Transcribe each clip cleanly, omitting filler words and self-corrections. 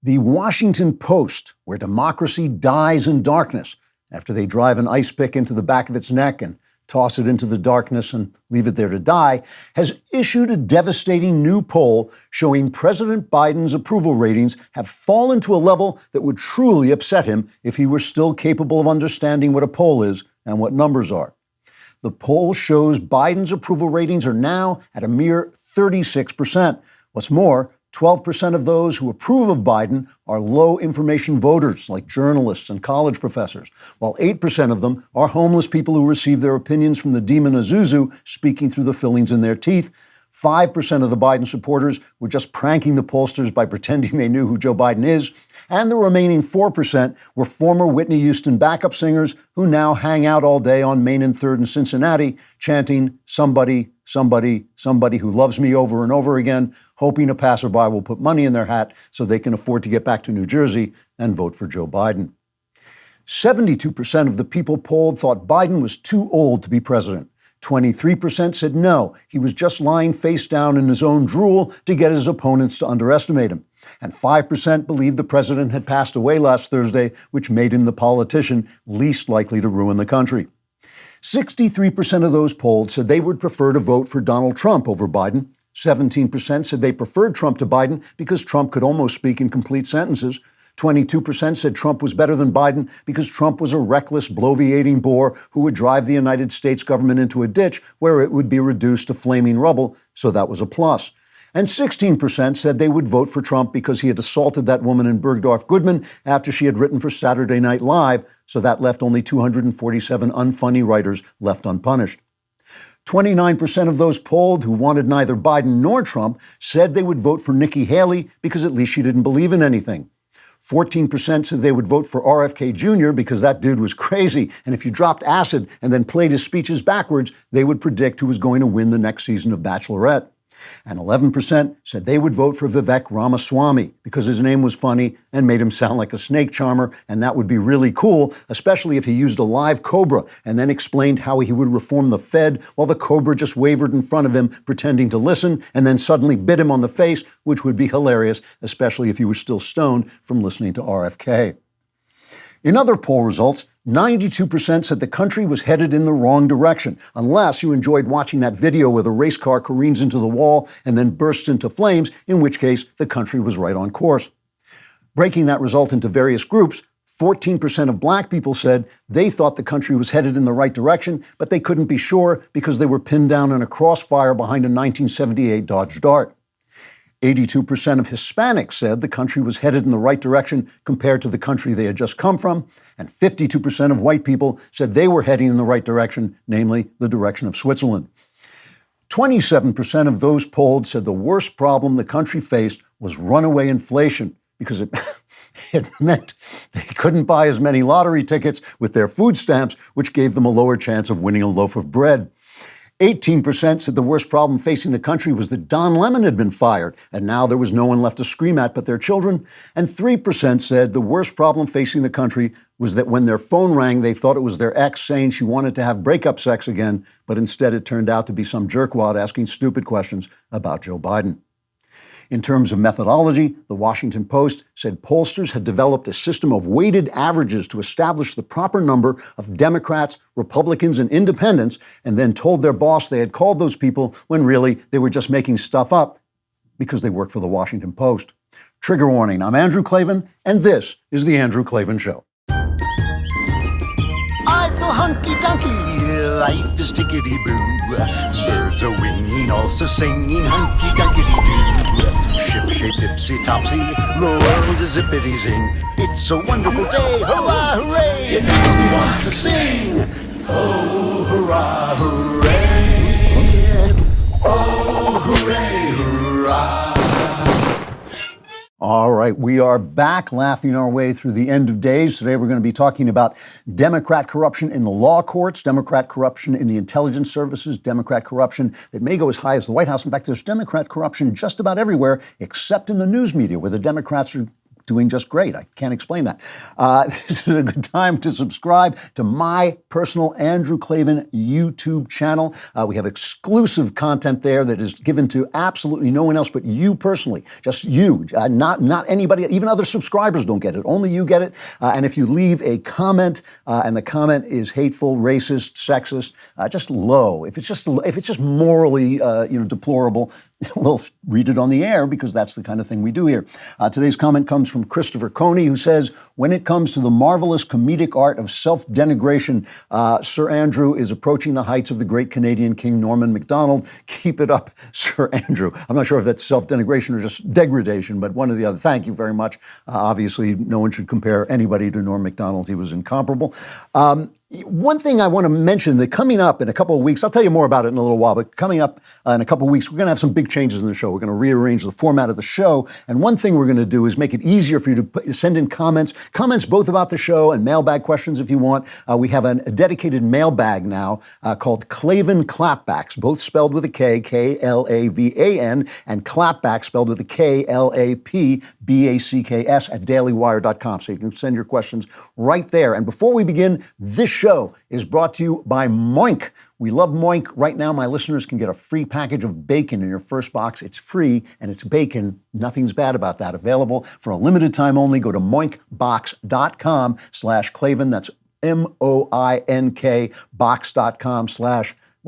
The Washington Post, where democracy dies in darkness after they drive an ice pick into the back of its neck and toss it into the darkness and leave it there to die, has issued a devastating new poll showing President Biden's approval ratings have fallen to a level that would truly upset him if he were still capable of understanding what a poll is and what numbers are. The poll shows Biden's approval ratings are now at a mere 36%. What's more, 12% of those who approve of Biden are low information voters like journalists and college professors, while 8% of them are homeless people who receive their opinions from the demon Azuzu speaking through the fillings in their teeth. 5% of the Biden supporters were just pranking the pollsters by pretending they knew who Joe Biden is. And the remaining 4% were former Whitney Houston backup singers who now hang out all day on Main and 3rd in Cincinnati, chanting, "Somebody, somebody, somebody who loves me" over and over again, hoping a passerby will put money in their hat so they can afford to get back to New Jersey and vote for Joe Biden. 72% of the people polled thought Biden was too old to be president. 23% said no, he was just lying face down in his own drool to get his opponents to underestimate him. And 5% believed the president had passed away last Thursday, which made him the politician least likely to ruin the country. 63% of those polled said they would prefer to vote for Donald Trump over Biden. 17% said they preferred Trump to Biden because Trump could almost speak in complete sentences. 22% said Trump was better than Biden because Trump was a reckless, bloviating bore who would drive the United States government into a ditch where it would be reduced to flaming rubble, so that was a plus. And 16% said they would vote for Trump because he had assaulted that woman in Bergdorf Goodman after she had written for Saturday Night Live, so that left only 247 unfunny writers left unpunished. 29% of those polled who wanted neither Biden nor Trump said they would vote for Nikki Haley because at least she didn't believe in anything. 14% said they would vote for RFK Jr. because that dude was crazy, and if you dropped acid and then played his speeches backwards, they would predict who was going to win the next season of Bachelorette. And 11% said they would vote for Vivek Ramaswamy because his name was funny and made him sound like a snake charmer, and that would be really cool, especially if he used a live cobra and then explained how he would reform the Fed while the cobra just wavered in front of him, pretending to listen, and then suddenly bit him on the face, which would be hilarious, especially if he was still stoned from listening to RFK. In other poll results, 92% said the country was headed in the wrong direction, unless you enjoyed watching that video where the race car careens into the wall and then bursts into flames, in which case the country was right on course. Breaking that result into various groups, 14% of black people said they thought the country was headed in the right direction, but they couldn't be sure because they were pinned down in a crossfire behind a 1978 Dodge Dart. 82% of Hispanics said the country was headed in the right direction compared to the country they had just come from, and 52% of white people said they were heading in the right direction, namely the direction of Switzerland. 27% of those polled said the worst problem the country faced was runaway inflation because it meant they couldn't buy as many lottery tickets with their food stamps, which gave them a lower chance of winning a loaf of bread. 18% said the worst problem facing the country was that Don Lemon had been fired, and now there was no one left to scream at but their children. And 3% said the worst problem facing the country was that when their phone rang, they thought it was their ex saying she wanted to have breakup sex again, but instead it turned out to be some jerkwad asking stupid questions about Joe Biden. In terms of methodology, the Washington Post said pollsters had developed a system of weighted averages to establish the proper number of Democrats, Republicans, and independents, and then told their boss they had called those people when really they were just making stuff up because they work for the Washington Post. Trigger warning, I'm Andrew Klavan, and this is The Andrew Klavan Show. I feel hunky-dunky, life is tickety-boo. Birds are winging, also singing hunky-dunky-doo. Ship-shaped, ipsy-topsy, the world is zippity-zing. It's a wonderful day, hurrah, hooray! It makes me want to sing. Oh, hurrah, hooray! Oh, hooray, hurrah! All right, we are back laughing our way through the end of days. Today we're going to be talking about Democrat corruption in the law courts, Democrat corruption in the intelligence services, Democrat corruption that may go as high as the White House. In fact, there's Democrat corruption just about everywhere except in the news media, where the Democrats are doing just great. I can't explain that. This is a good time to subscribe to my personal Andrew Klavan YouTube channel. We have exclusive content there that is given to absolutely no one else but you personally. Just you, not anybody, even other subscribers don't get it. Only you get it. And if you leave a comment and the comment is hateful, racist, sexist, just low. If it's just morally, deplorable, we'll read it on the air because that's the kind of thing we do here. Today's comment comes from Christopher Coney, who says, when it comes to the marvelous comedic art of self-denigration, Sir Andrew is approaching the heights of the great Canadian King Norman MacDonald. Keep it up, Sir Andrew. I'm not sure if that's self-denigration or just degradation, but one or the other. Thank you very much. Obviously, no one should compare anybody to Norm MacDonald. He was incomparable. One thing I want to mention that coming up in a couple of weeks, I'll tell you more about it in a little while, but coming up in a couple of weeks, we're going to have some big changes in the show. We're going to rearrange the format of the show. And one thing we're going to do is make it easier for you to send in comments both about the show and mailbag questions if you want. We have a dedicated mailbag now called Klavan Clapbacks, both spelled with a K, K-L-A-V-A-N, and Clapback spelled with a K-L-A-P-B-A-C-K-S at dailywire.com. So you can send your questions right there. And before we begin, this show is brought to you by Moink. We love Moink. Right now, my listeners can get a free package of bacon in your first box. It's free, and it's bacon. Nothing's bad about that. Available for a limited time only. Go to moinkbox.com/Klavan. That's M-O-I-N-K box.com/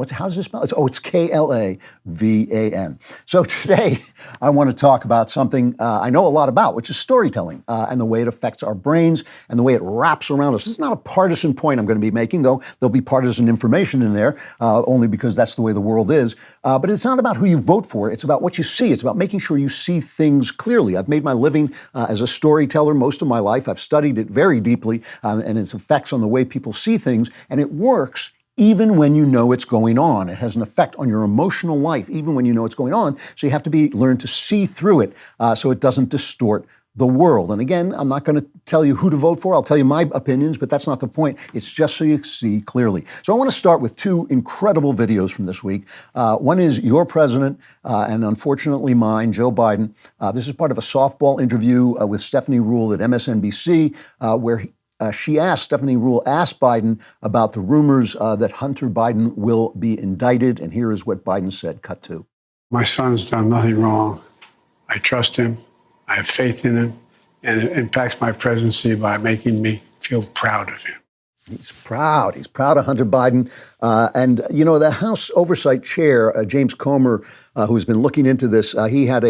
how's this spelled? It's K-L-A-V-A-N. So today, I want to talk about something I know a lot about, which is storytelling and the way it affects our brains and the way it wraps around us. This is not a partisan point I'm going to be making, though there'll be partisan information in there, only because that's the way the world is. But it's not about who you vote for. It's about what you see. It's about making sure you see things clearly. I've made my living as a storyteller most of my life. I've studied it very deeply and its effects on the way people see things, and it works even when you know it's going on. It has an effect on your emotional life, even when you know it's going on. So you have to learn to see through it so it doesn't distort the world. And again, I'm not going to tell you who to vote for. I'll tell you my opinions, but that's not the point. It's just so you see clearly. So I want to start with two incredible videos from this week. One is your president, and unfortunately mine, Joe Biden. This is part of a softball interview with Stephanie Ruhle at MSNBC, where Stephanie Ruhle asked Biden about the rumors that Hunter Biden will be indicted. And here is what Biden said, cut to. My son's done nothing wrong. I trust him. I have faith in him. And it impacts my presidency by making me feel proud of him. He's proud. He's proud of Hunter Biden. And the House Oversight Chair, James Comer, who's been looking into this, he had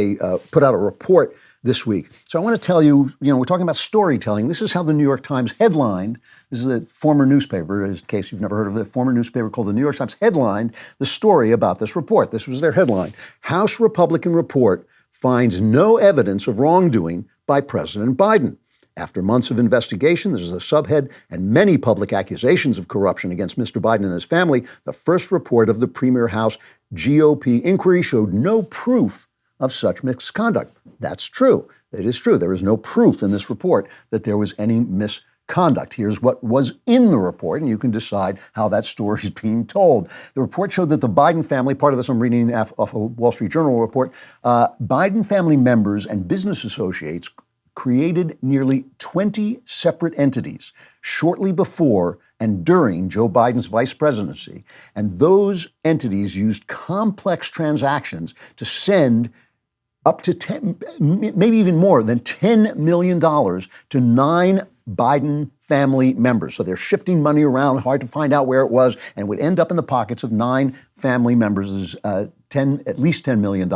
put out a report this week. So I want to tell you, we're talking about storytelling. This is how the New York Times headlined. This is a former newspaper, in case you've never heard of it, former newspaper called the New York Times headlined the story about this report. This was their headline. House Republican report finds no evidence of wrongdoing by President Biden. After months of investigation, this is a subhead, and many public accusations of corruption against Mr. Biden and his family, the first report of the Premier House GOP inquiry showed no proof of such misconduct. That's true. It is true. There is no proof in this report that there was any misconduct. Here's what was in the report, and you can decide how that story is being told. The report showed that the Biden family, part of this I'm reading off a Wall Street Journal report, Biden family members and business associates created nearly 20 separate entities shortly before and during Joe Biden's vice presidency. And those entities used complex transactions to send up to 10, maybe even more than $10 million to 9 Biden family members. So they're shifting money around, hard to find out where it was, and would end up in the pockets of 9 family members, at least $10 million.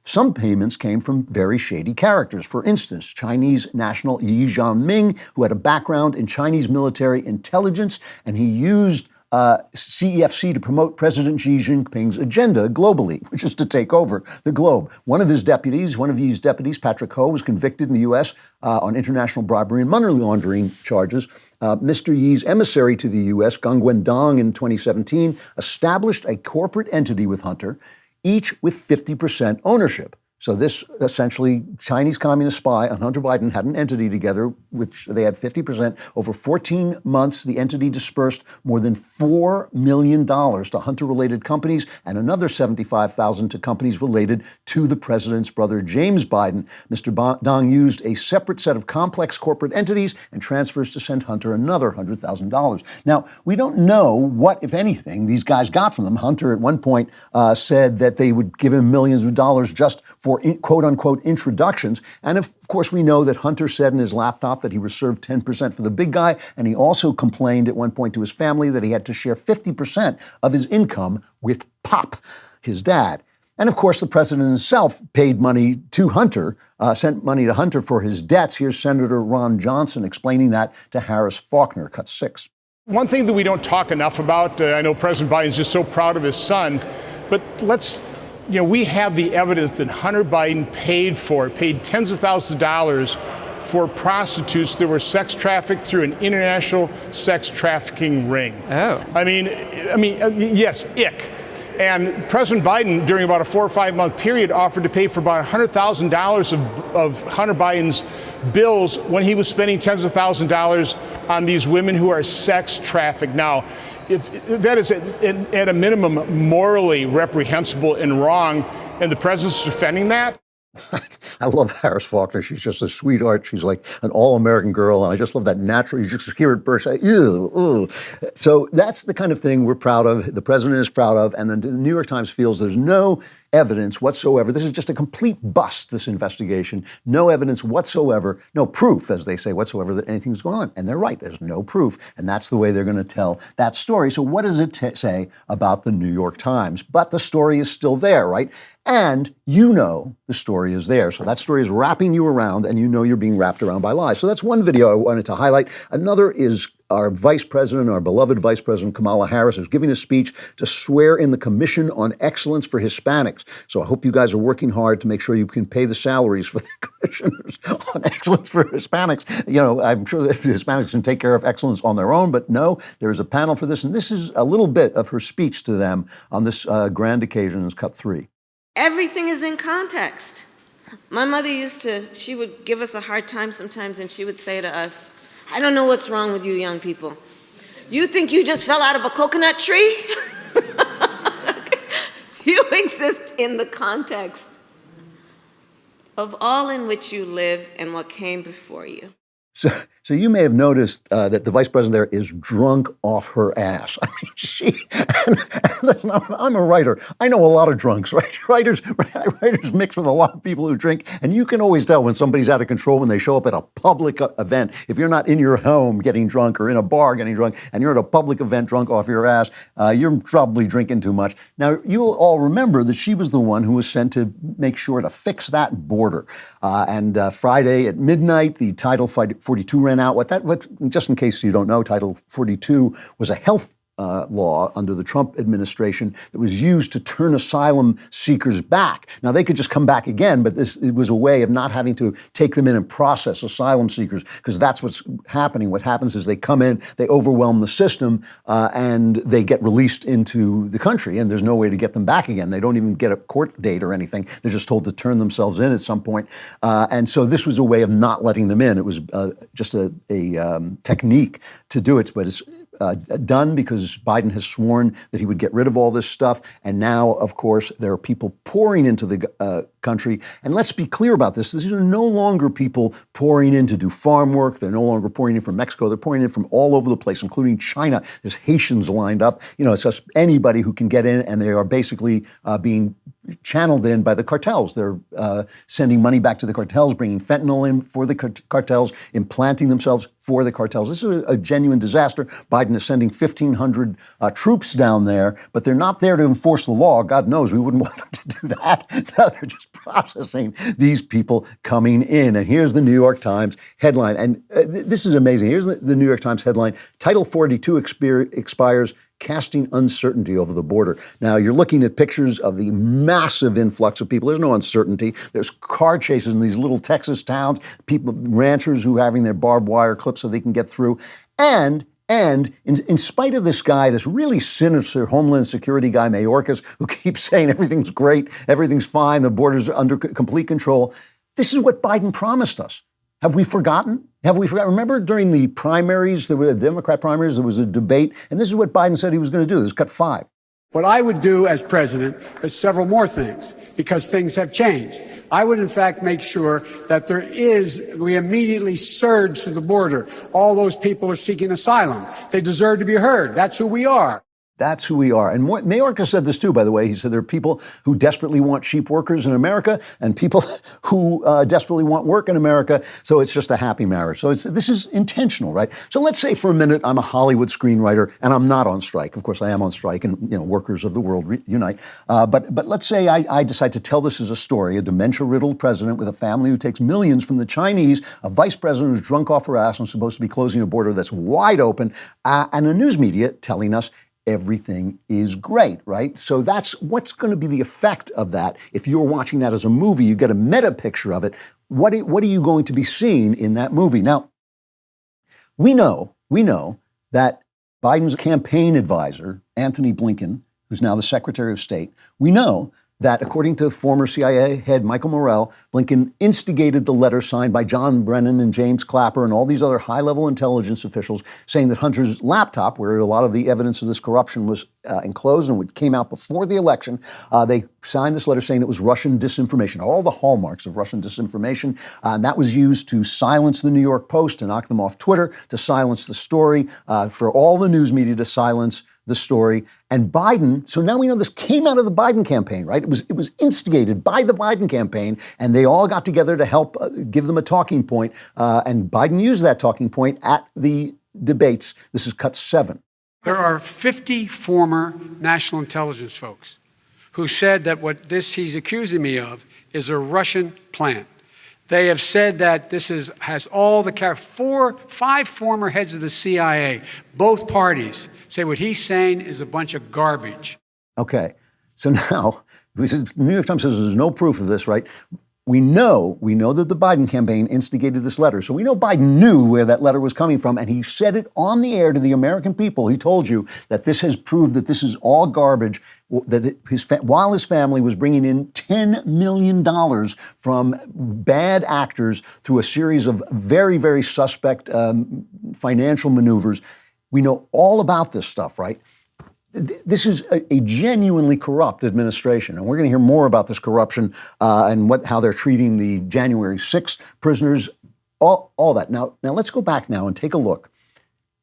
Some payments came from very shady characters. For instance, Chinese national Yi Jianming, who had a background in Chinese military intelligence, and he used CEFC to promote President Xi Jinping's agenda globally, which is to take over the globe. One of Yi's deputies, Patrick Ho, was convicted in the U.S. On international bribery and money laundering charges. Mr. Yi's emissary to the U.S., Gang Wendong, in 2017, established a corporate entity with Hunter, each with 50% ownership. So this essentially Chinese communist spy on Hunter Biden had an entity together, which they had 50%. Over 14 months, the entity dispersed more than $4 million to Hunter-related companies and another $75,000 to companies related to the president's brother, James Biden. Mr. Dong used a separate set of complex corporate entities and transfers to send Hunter another $100,000. Now, we don't know what, if anything, these guys got from them. Hunter at one point said that they would give him millions of dollars just for quote-unquote introductions. And of course, we know that Hunter said in his laptop that he reserved 10% for the big guy, and he also complained at one point to his family that he had to share 50% of his income with Pop, his dad. And of course, the president himself paid money to Hunter, sent money to Hunter for his debts. Here's Senator Ron Johnson explaining that to Harris Faulkner, cut 6. One thing that we don't talk enough about, I know President Biden's just so proud of his son, but we have the evidence that Hunter Biden paid tens of thousands of dollars for prostitutes that were sex trafficked through an international sex trafficking ring. Oh. I mean, yes, ick. And President Biden, during about a 4 or 5 month period, offered to pay for about $100,000 of Hunter Biden's bills when he was spending tens of thousands of dollars on these women who are sex trafficked. Now, if that is at a minimum morally reprehensible and wrong, and the president's defending that. I love Harris Faulkner. She's just a sweetheart. She's like an all-American girl, and I just love that natural. You just hear it burst. Ew. So that's the kind of thing we're proud of. The president is proud of, and the New York Times feels there's no evidence whatsoever. This is just a complete bust, this investigation. No evidence whatsoever, no proof, as they say, whatsoever, that anything's going on. And they're right, there's no proof. And that's the way they're going to tell that story. So what does it say about the New York Times? But the story is still there, right? And you know the story is there. So that story is wrapping you around, and you know you're being wrapped around by lies. So that's one video I wanted to highlight. Another is our vice president, our beloved vice president, Kamala Harris, is giving a speech to swear in the Commission on Excellence for Hispanics. So I hope you guys are working hard to make sure you can pay the salaries for the commissioners on excellence for Hispanics. You know, I'm sure that Hispanics can take care of excellence on their own, but no, there is a panel for this. And this is a little bit of her speech to them on this grand occasion. It's cut 3. Everything is in context. My mother she would give us a hard time sometimes, and she would say to us, I don't know what's wrong with you young people. You think you just fell out of a coconut tree? You exist in the context of all in which you live and what came before you. So you may have noticed that the vice president there is drunk off her ass. I mean, listen, I'm a writer. I know a lot of drunks, right? Writers mix with a lot of people who drink, and you can always tell when somebody's out of control when they show up at a public event. If you're not in your home getting drunk or in a bar getting drunk, and you're at a public event drunk off your ass, you're probably drinking too much. Now, you'll all remember that she was the one who was sent to make sure to fix that border. And Friday at midnight, the Title 42 ran out. Just in case you don't know, Title 42 was a health law under the Trump administration that was used to turn asylum seekers back. Now, they could just come back again, but it was a way of not having to take them in and process asylum seekers, because that's what's happening. What happens is they come in, they overwhelm the system, and they get released into the country, and there's no way to get them back again. They don't even get a court date or anything. They're just told to turn themselves in at some point. And so this was a way of not letting them in. It was just a technique to do it, but it's done because Biden has sworn that he would get rid of all this stuff. And now, of course, there are people pouring into the country. And let's be clear about this. These are no longer people pouring in to do farm work. They're no longer pouring in from Mexico. They're pouring in from all over the place, including China. There's Haitians lined up. You know, it's just anybody who can get in, and they are basically being channeled in by the cartels. They're sending money back to the cartels, bringing fentanyl in for the cartels, implanting themselves for the cartels. This is a genuine disaster. Biden is sending 1,500 troops down there, but they're not there to enforce the law. God knows we wouldn't want them to do that. No, they're just processing these people coming in. And here's the New York Times headline. And this is amazing. Here's the New York Times headline. Title 42 expires, casting uncertainty over the border. Now, you're looking at pictures of the massive influx of people. There's no uncertainty. There's car chases in these little Texas towns, ranchers who are having their barbed wire clipped so they can get through. And And in spite of this guy, this really sinister Homeland Security guy, Mayorkas, who keeps saying everything's great, everything's fine, the borders are under complete control, this is what Biden promised us. Have we forgotten? Have we forgotten? Remember during the primaries, there were the Democrat primaries, there was a debate, and this is what Biden said he was going to do. This cut 5. What I would do as president is several more things, because things have changed. I would, in fact, make sure that we immediately surge to the border. All those people are seeking asylum. They deserve to be heard. That's who we are. That's who we are. And Mayorkas said this too, by the way. He said there are people who desperately want cheap workers in America and people who desperately want work in America. So it's just a happy marriage. So this is intentional, right? So let's say for a minute I'm a Hollywood screenwriter and I'm not on strike. Of course, I am on strike, and workers of the world unite. But let's say I decide to tell this as a story: a dementia-riddled president with a family who takes millions from the Chinese, a vice president who's drunk off her ass and supposed to be closing a border that's wide open, and a news media telling us everything is great, right? So that's what's going to be the effect of that. If you're watching that as a movie, you get a meta picture of it. What are you going to be seeing in that movie? Now, we know that Biden's campaign advisor, Anthony Blinken, who's now the Secretary of State, we know that, according to former CIA head Michael Morrell, Blinken instigated the letter signed by John Brennan and James Clapper and all these other high-level intelligence officials saying that Hunter's laptop, where a lot of the evidence of this corruption was enclosed and it came out before the election, they signed this letter saying it was Russian disinformation, all the hallmarks of Russian disinformation. And that was used to silence the New York Post, to knock them off Twitter, to silence the story, for all the news media to silence the story. And Biden, so now we know this came out of the Biden campaign, right? It was instigated by the Biden campaign, and they all got together to help give them a talking point. And Biden used that talking point at the debates. This is cut 7. There are 50 former national intelligence folks who said that what he's accusing me of is a Russian plant. They have said that this has all the 5 former heads of the CIA, both parties, say what he's saying is a bunch of garbage. Okay, so now, the New York Times says there's no proof of this, right? We know that the Biden campaign instigated this letter. So we know Biden knew where that letter was coming from, and he said it on the air to the American people. He told you that this has proved that this is all garbage, that while his family was bringing in $10 million from bad actors through a series of very, very suspect financial maneuvers. We know all about this stuff, right? This is a genuinely corrupt administration, and we're going to hear more about this corruption and how they're treating the January 6th prisoners, all that. Now let's go back now and take a look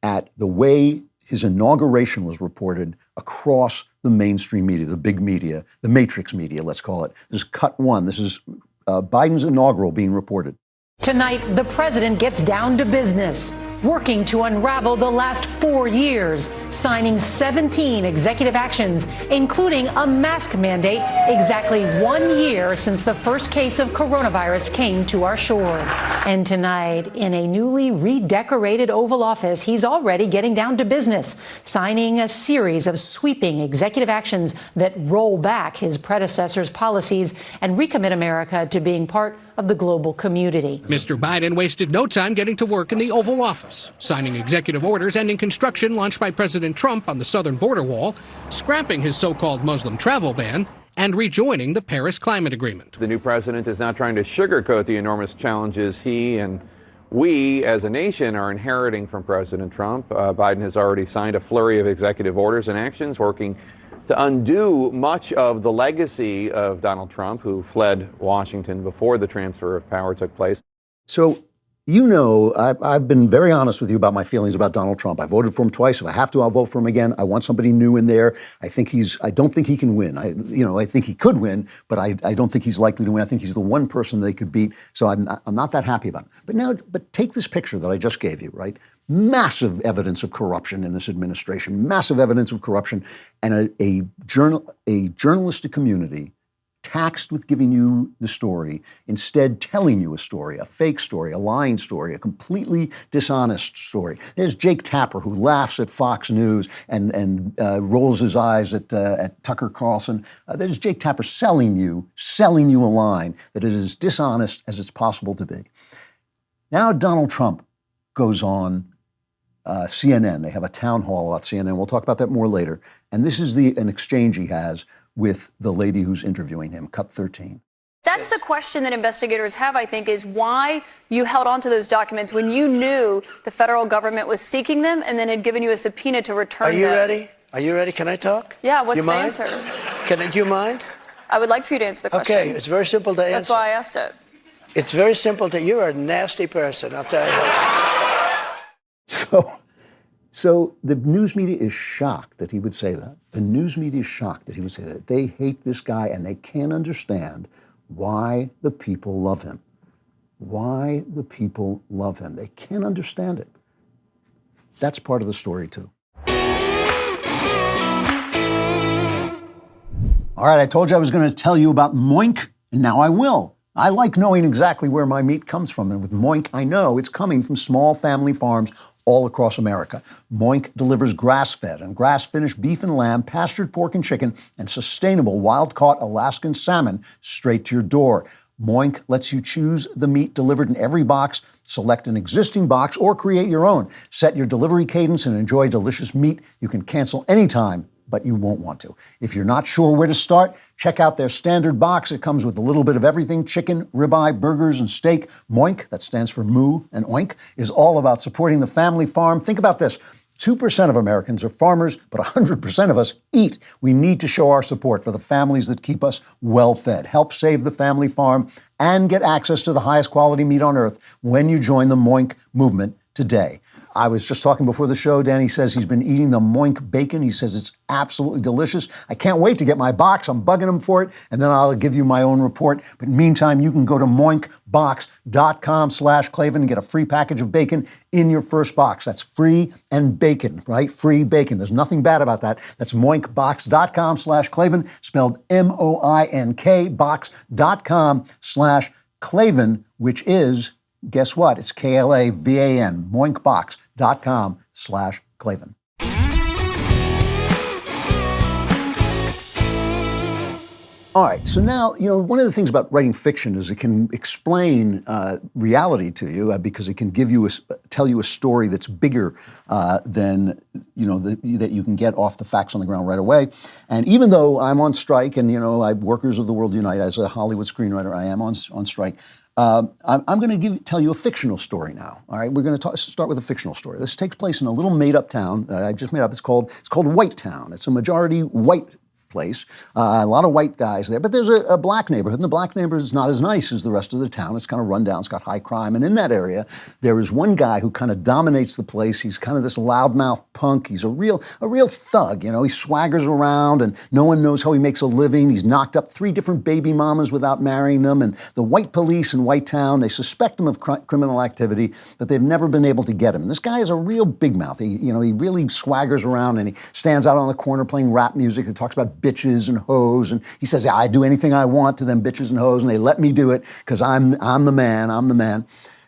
at the way his inauguration was reported across the mainstream media, the big media, the matrix media, let's call it. This is cut 1. This is Biden's inaugural being reported. Tonight, the president gets down to business, working to unravel the last 4 years, signing 17 executive actions, including a mask mandate exactly 1 year since the first case of coronavirus came to our shores. And tonight, in a newly redecorated Oval Office, he's already getting down to business, signing a series of sweeping executive actions that roll back his predecessor's policies and recommit America to being part of the global community. Mr. Biden wasted no time getting to work in the Oval Office, signing executive orders ending construction launched by President Trump on the southern border wall, scrapping his so-called Muslim travel ban, and rejoining the Paris Climate Agreement. The new president is not trying to sugarcoat the enormous challenges he and we as a nation are inheriting from President Trump. Biden has already signed a flurry of executive orders and actions working to undo much of the legacy of Donald Trump, who fled Washington before the transfer of power took place. So, I've been very honest with you about my feelings about Donald Trump. I voted for him twice. If I have to, I'll vote for him again. I want somebody new in there. I don't think he can win. I think he could win, but I don't think he's likely to win. I think he's the one person they could beat. So I'm not that happy about it. But take this picture that I just gave you, right? Massive evidence of corruption in this administration, massive evidence of corruption, and a journalistic community taxed with giving you the story, instead telling you a story, a fake story, a lying story, a completely dishonest story. There's Jake Tapper, who laughs at Fox News and rolls his eyes at Tucker Carlson. There's Jake Tapper selling you a line that is as dishonest as it's possible to be. Now Donald Trump goes on CNN. They have a town hall about CNN. We'll talk about that more later. And this is an exchange he has with the lady who's interviewing him, cut 13. That's the question that investigators have, I think, is why you held on to those documents when you knew the federal government was seeking them and then had given you a subpoena to return them. Are you ready? Are you ready? Can I talk? Yeah, what's you the mind? answer? Do you mind? I would like for you to answer the question. Okay, it's very simple to answer. That's why I asked it. It's very simple you're a nasty person, I'll tell you. So the news media is shocked that he would say that. The news media is shocked that he would say that. They hate this guy and they can't understand why the people love him. Why the people love him. They can't understand it. That's part of the story, too. All right, I told you I was going to tell you about Moink, and now I will. I like knowing exactly where my meat comes from, and with Moink, I know it's coming from small family farms all across America. Moink delivers grass-fed and grass-finished beef and lamb, pastured pork and chicken, and sustainable wild-caught Alaskan salmon straight to your door. Moink lets you choose the meat delivered in every box, select an existing box, or create your own. Set your delivery cadence and enjoy delicious meat you can cancel anytime, but you won't want to. If you're not sure where to start, check out their standard box. It comes with a little bit of everything: chicken, ribeye, burgers, and steak. Moink, that stands for moo and oink, is all about supporting the family farm. Think about this. 2% of Americans are farmers, but 100% of us eat. We need to show our support for the families that keep us well-fed. Help save the family farm and get access to the highest quality meat on earth when you join the Moink movement today. I was just talking before the show. Danny says he's been eating the Moink bacon. He says it's absolutely delicious. I can't wait to get my box. I'm bugging him for it, and then I'll give you my own report. But meantime, you can go to moinkbox.com/Klavan and get a free package of bacon in your first box. That's free and bacon, right? Free bacon. There's nothing bad about that. That's moinkbox.com/Klavan, spelled MOINK, box.com/Klavan, which is, guess what? It's KLAVAN, moinkbox.com/Klavan. All right, so now, one of the things about writing fiction is it can explain reality to you because it can tell you a story that's bigger than, that you can get off the facts on the ground right away. And even though I'm on strike and, Workers of the World Unite, as a Hollywood screenwriter, I am on strike. I'm going to tell you a fictional story now. All right, we're going to start with a fictional story. This takes place in a little made-up town that I just made up. It's called White Town. It's a majority white place. A lot of white guys there, but there's a black neighborhood, and the black neighborhood is not as nice as the rest of the town. It's kind of run down. It's got high crime, and in that area, there is one guy who kind of dominates the place. He's kind of this loudmouth punk. He's a real thug. He swaggers around, and no one knows how he makes a living. He's knocked up 3 different baby mamas without marrying them, and the white police in White Town, they suspect him of criminal activity, but they've never been able to get him. And this guy is a real big mouth. He really swaggers around, and he stands out on the corner playing rap music that talks about bitches and hoes, and he says, I do anything I want to them bitches and hoes, and they let me do it because I'm the man.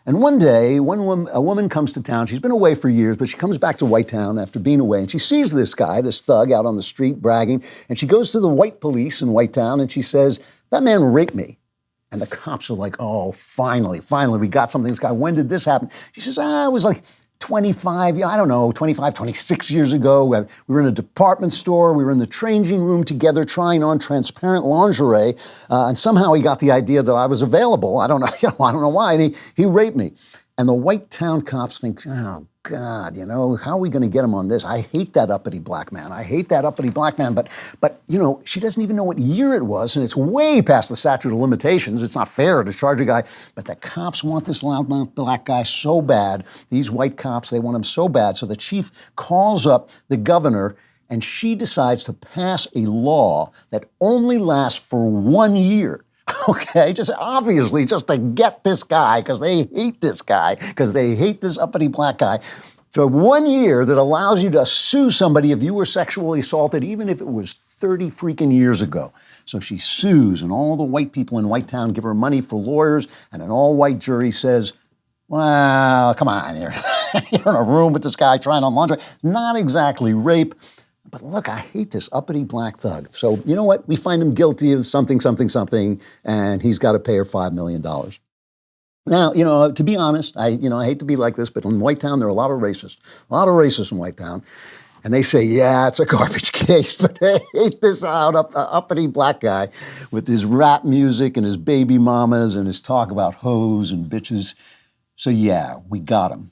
And one day, a woman comes to town. She's been away for years, but she comes back to White Town after being away, and she sees this guy, this thug, out on the street bragging, and she goes to the white police in White Town, and she says, that man raped me. And the cops are like, oh, finally, we got something. This guy, when did this happen? She says, it was like 25 years ago. We were in a department store. We were in the changing room together trying on transparent lingerie. And somehow he got the idea that I was available. I don't know why. And he raped me. And the White Town cops think, oh, God, how are we going to get him on this? I hate that uppity black man. But she doesn't even know what year it was, and it's way past the statute of limitations. It's not fair to charge a guy. But the cops want this loudmouth black guy so bad. These white cops, they want him so bad. So the chief calls up the governor, and she decides to pass a law that only lasts for 1 year. Okay, just to get this guy, because they hate this guy, because they hate this uppity black guy, for 1 year, that allows you to sue somebody if you were sexually assaulted, even if it was 30 freaking years ago. So she sues, and all the white people in White Town give her money for lawyers, and an all-white jury says, well, come on, you're in a room with this guy trying on lingerie. Not exactly rape. But look, I hate this uppity black thug. So you know what? We find him guilty of something, and he's got to pay her $5 million. Now, to be honest, I hate to be like this, but in Whitetown, there are a lot of racists in Whitetown. And they say, yeah, it's a garbage case, but they hate this uppity black guy with his rap music and his baby mamas and his talk about hoes and bitches. So yeah, we got him.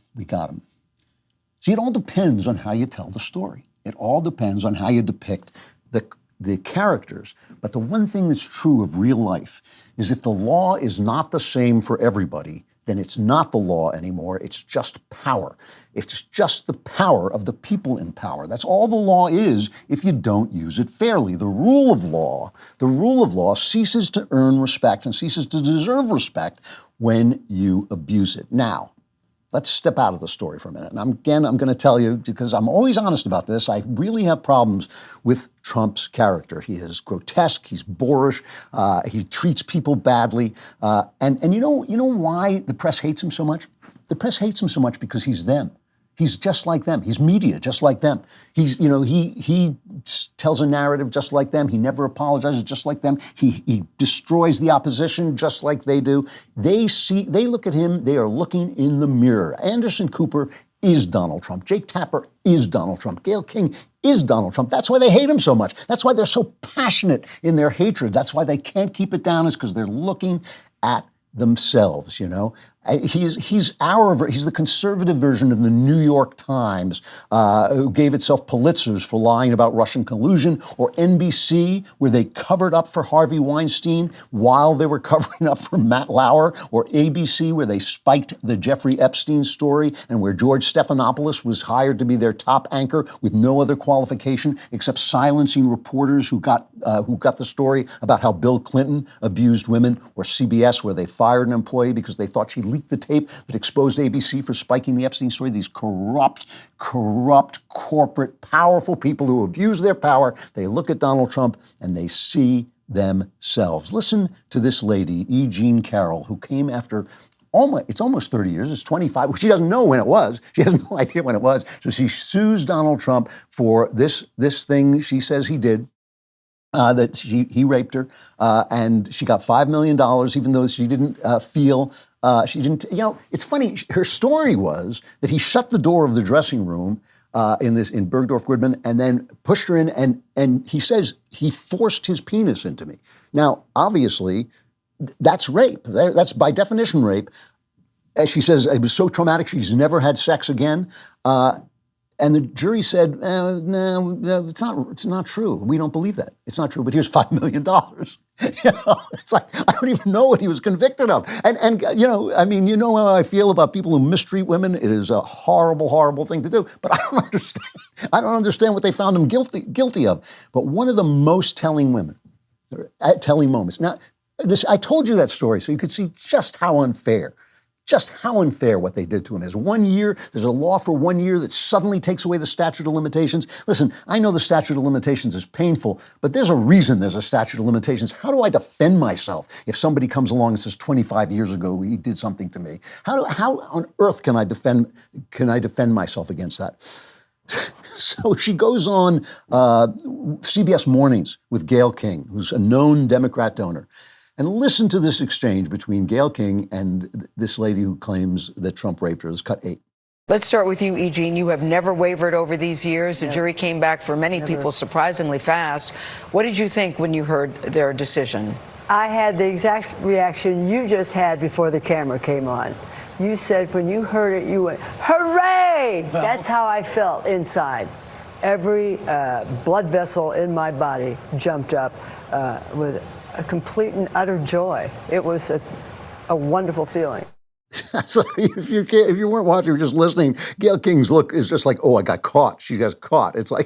See, it all depends on how you tell the story. It all depends on how you depict the characters. But the one thing that's true of real life is if the law is not the same for everybody, then it's not the law anymore. It's just power. It's just the power of the people in power. That's all the law is if you don't use it fairly. The rule of law ceases to earn respect and ceases to deserve respect when you abuse it. Now, let's step out of the story for a minute. And again, I'm going to tell you, because I'm always honest about this, I really have problems with Trump's character. He is grotesque, he's boorish, he treats people badly. And you know why the press hates him so much? The press hates him so much because he's them. He's just like them. He's media, just like them. He tells a narrative just like them. He never apologizes, just like them. He destroys the opposition just like they do. They look at him, they are looking in the mirror. Anderson Cooper is Donald Trump. Jake Tapper is Donald Trump. Gayle King is Donald Trump. That's why they hate him so much. That's why they're so passionate in their hatred. That's why they can't keep it down, is because they're looking at themselves, He's the conservative version of the New York Times, who gave itself Pulitzers for lying about Russian collusion, or NBC, where they covered up for Harvey Weinstein while they were covering up for Matt Lauer, or ABC, where they spiked the Jeffrey Epstein story and where George Stephanopoulos was hired to be their top anchor with no other qualification except silencing reporters who got the story about how Bill Clinton abused women, or CBS, where they fired an employee because they thought she leaked the tape that exposed ABC for spiking the Epstein story. These corrupt, corporate, powerful people who abuse their power. They look at Donald Trump and they see themselves. Listen to this lady, E. Jean Carroll, who came after it's almost 30 years. It's 25. She doesn't know when it was. She has no idea when it was. So she sues Donald Trump for this thing she says he did. That he raped her, and she got $5 million, even though she didn't she didn't. It's funny. Her story was that he shut the door of the dressing room in Bergdorf Goodman, and then pushed her in, and he says he forced his penis into me. Now, obviously, that's rape. That's by definition rape. As she says, it was so traumatic she's never had sex again. And the jury said, no, it's not true. We don't believe that. It's not true, but here's $5 million. It's like, I don't even know what he was convicted of. And how I feel about people who mistreat women. It is a horrible, horrible thing to do, but I don't understand. I don't understand what they found him guilty of. But one of the most telling moments. Now, I told you that story so you could see just how unfair what they did to him is. 1 year, there's a law for 1 year that suddenly takes away the statute of limitations. Listen, I know the statute of limitations is painful, but there's a reason there's a statute of limitations. How do I defend myself if somebody comes along and says 25 years ago he did something to me? How on earth can I defend myself against that? So she goes on CBS Mornings with Gayle King, who's a known Democrat donor. And listen to this exchange between Gayle King and this lady who claims that Trump raped her. Let's cut 8. Let's start with you, E. Jean. You have never wavered over these years. The jury came back for many people surprisingly fast. What did you think when you heard their decision? I had the exact reaction you just had before the camera came on. You said when you heard it, you went, hooray! That's how I felt inside. Every blood vessel in my body jumped up with a complete and utter joy. It was a wonderful feeling. So if you weren't watching, you were just listening, Gayle King's look is just like, oh, I got caught. She got caught. It's like,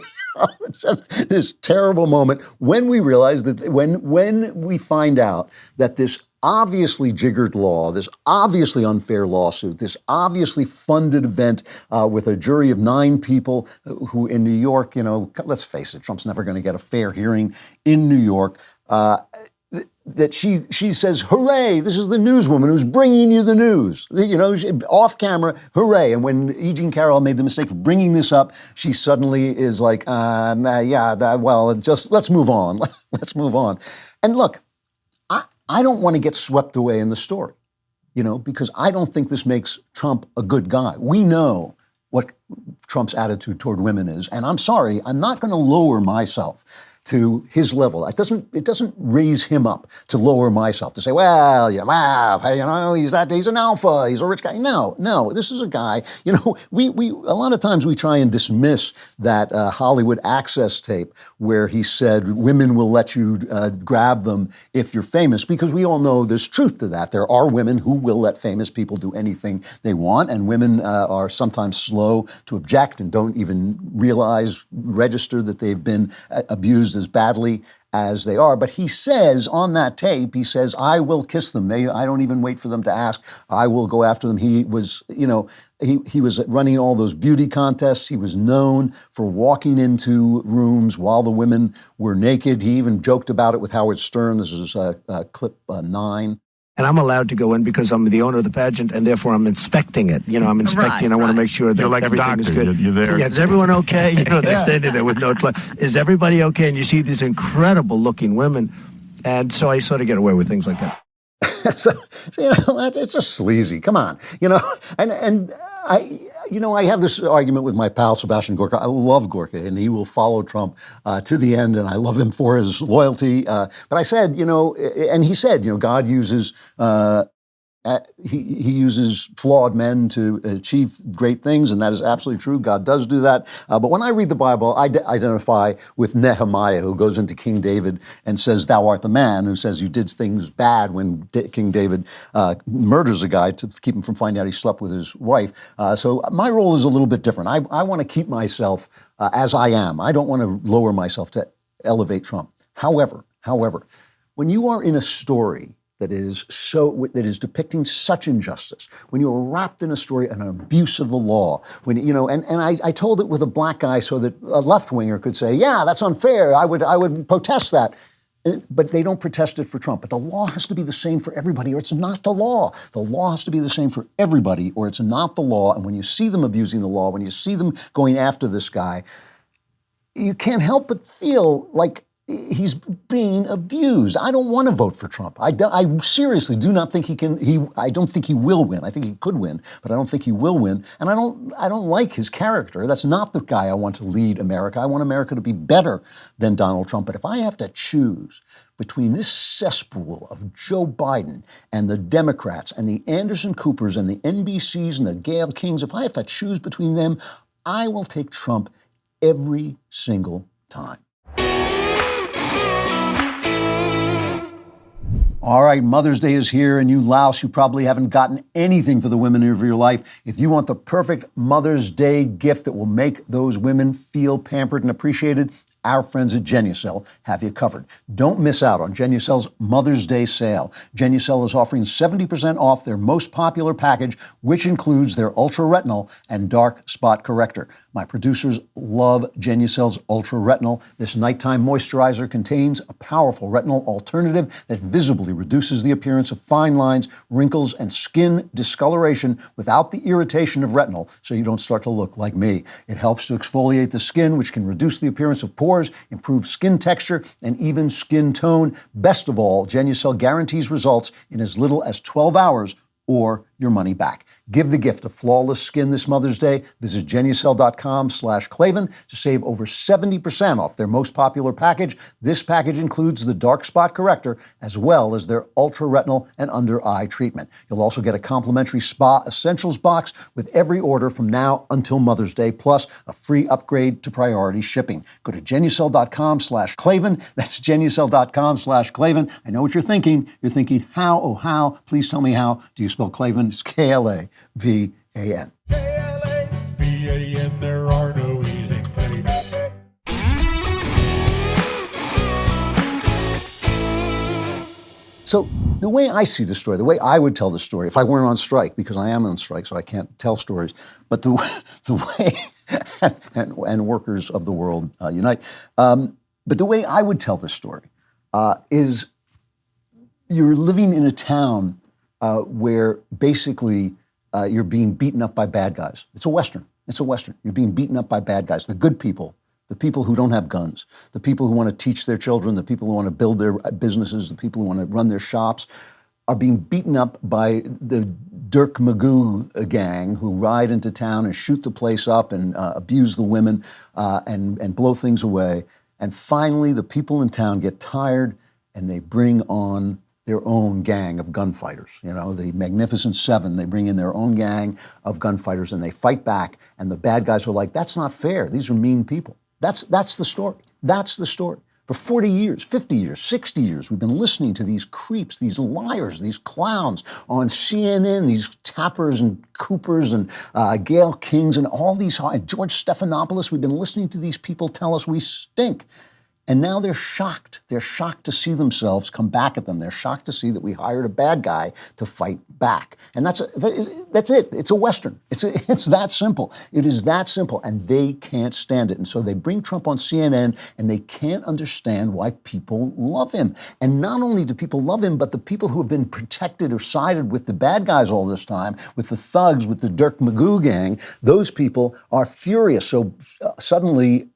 it's just this terrible moment when we realize that when we find out that this obviously jiggered law, this obviously unfair lawsuit, this obviously funded event with a jury of 9 people who in New York, let's face it, Trump's never going to get a fair hearing in New York. That she says, hooray, this is the newswoman who's bringing you the news. Off camera, hooray. And when E. Jean Carroll made the mistake of bringing this up, she suddenly is like, just let's move on. Let's move on. And look, I don't want to get swept away in the story. because I don't think this makes Trump a good guy. We know what Trump's attitude toward women is, and I'm sorry, I'm not going to lower myself to his level. It doesn't raise him up to lower myself, to say, well, he's an alpha, he's a rich guy. No, this is a guy, we a lot of times we try and dismiss that Hollywood Access tape where he said women will let you grab them if you're famous, because we all know there's truth to that. There are women who will let famous people do anything they want, and women are sometimes slow to object and don't even register that they've been abused as badly as they are. But he says on that tape, I will kiss them. I don't even wait for them to ask. I will go after them. He was, he was running all those beauty contests. He was known for walking into rooms while the women were naked. He even joked about it with Howard Stern. This is clip 9. And I'm allowed to go in because I'm the owner of the pageant, and therefore I'm inspecting it. I'm inspecting. I want to make sure that like everything is good. You're there. Yeah, is everyone okay? They're standing there with no clothes. Is everybody okay? And you see these incredible-looking women, and so I sort of get away with things like that. So, it's just sleazy. Come on, and I have this argument with my pal Sebastian Gorka. I love Gorka, and he will follow Trump to the end, and I love him for his loyalty. But I said, and he said, God uses he uses flawed men to achieve great things, and that is absolutely true. God does do that. But when I read the Bible, I identify with Nehemiah, who goes into King David and says, "Thou art the man," who says you did things bad when King David murders a guy to keep him from finding out he slept with his wife. So my role is a little bit different. I want to keep myself as I am. I don't want to lower myself to elevate Trump. However, when you are in a story that is depicting such injustice, when you're wrapped in a story, an abuse of the law, when and I told it with a black guy so that a left-winger could say, yeah, that's unfair, I would protest that. But they don't protest it for Trump. But the law has to be the same for everybody, or it's not the law. The law has to be the same for everybody, or it's not the law. And when you see them abusing the law, when you see them going after this guy, you can't help but feel like he's being abused. I don't want to vote for Trump. I seriously do not think he can. I don't think he will win. I think he could win, but I don't think he will win. And I don't like his character. That's not the guy I want to lead America. I want America to be better than Donald Trump. But if I have to choose between this cesspool of Joe Biden and the Democrats and the Anderson Coopers and the NBCs and the Gayle Kings, if I have to choose between them, I will take Trump every single time. All right, Mother's Day is here, and you louse, you probably haven't gotten anything for the women of your life. If you want the perfect Mother's Day gift that will make those women feel pampered and appreciated, our friends at Genucel have you covered. Don't miss out on Genucel's Mother's Day sale. Genucel is offering 70% off their most popular package, which includes their Ultra Retinol and Dark Spot Corrector. My producers love Genucel's Ultra Retinol. This nighttime moisturizer contains a powerful retinol alternative that visibly reduces the appearance of fine lines, wrinkles, and skin discoloration without the irritation of retinol, so you don't start to look like me. It helps to exfoliate the skin, which can reduce the appearance of pores, improve skin texture, and even skin tone. Best of all, Genucel guarantees results in as little as 12 hours or your money back. Give the gift of flawless skin this Mother's Day. Visit Genucel.com/Klavan to save over 70% off their most popular package. This package includes the Dark Spot Corrector as well as their Ultra Retinol and Under Eye Treatment. You'll also get a complimentary Spa Essentials box with every order from now until Mother's Day, plus a free upgrade to priority shipping. Go to Genucel.com/Klavan. That's Genucel.com/Klavan. I know what you're thinking. You're thinking, how? Oh, how? Please tell me how. Do you spell Klavan? It's Klavan. Klavan, there are no easy things. So the way I see the story, the way I would tell the story, if I weren't on strike, because I am on strike, so I can't tell stories, but the way, and workers of the world unite, but the way I would tell the story is you're living in a town where basically you're being beaten up by bad guys. It's a Western. You're being beaten up by bad guys, the good people, the people who don't have guns, the people who want to teach their children, the people who want to build their businesses, the people who want to run their shops. are being beaten up by the Dirk Magoo gang who ride into town and shoot the place up and abuse the women and blow things away. And finally, the people in town get tired and they bring on their own gang of gunfighters. You know, the Magnificent Seven, they bring in their own gang of gunfighters and they fight back. And the bad guys are like, that's not fair. These are mean people. That's the story. That's the story. For 40 years, 50 years, 60 years, we've been listening to these creeps, these liars, these clowns on CNN, these Tappers and Coopers and Gayle Kings and all these, George Stephanopoulos, we've been listening to these people tell us we stink. And now they're shocked. They're shocked to see themselves come back at them. They're shocked to see that we hired a bad guy to fight back. And that's it. It's a Western. It's that simple. It is that simple. And they can't stand it. And so they bring Trump on CNN and they can't understand why people love him. And not only do people love him, but the people who have been protected or sided with the bad guys all this time, with the thugs, with the Dirk Magoo gang, those people are furious. So suddenly,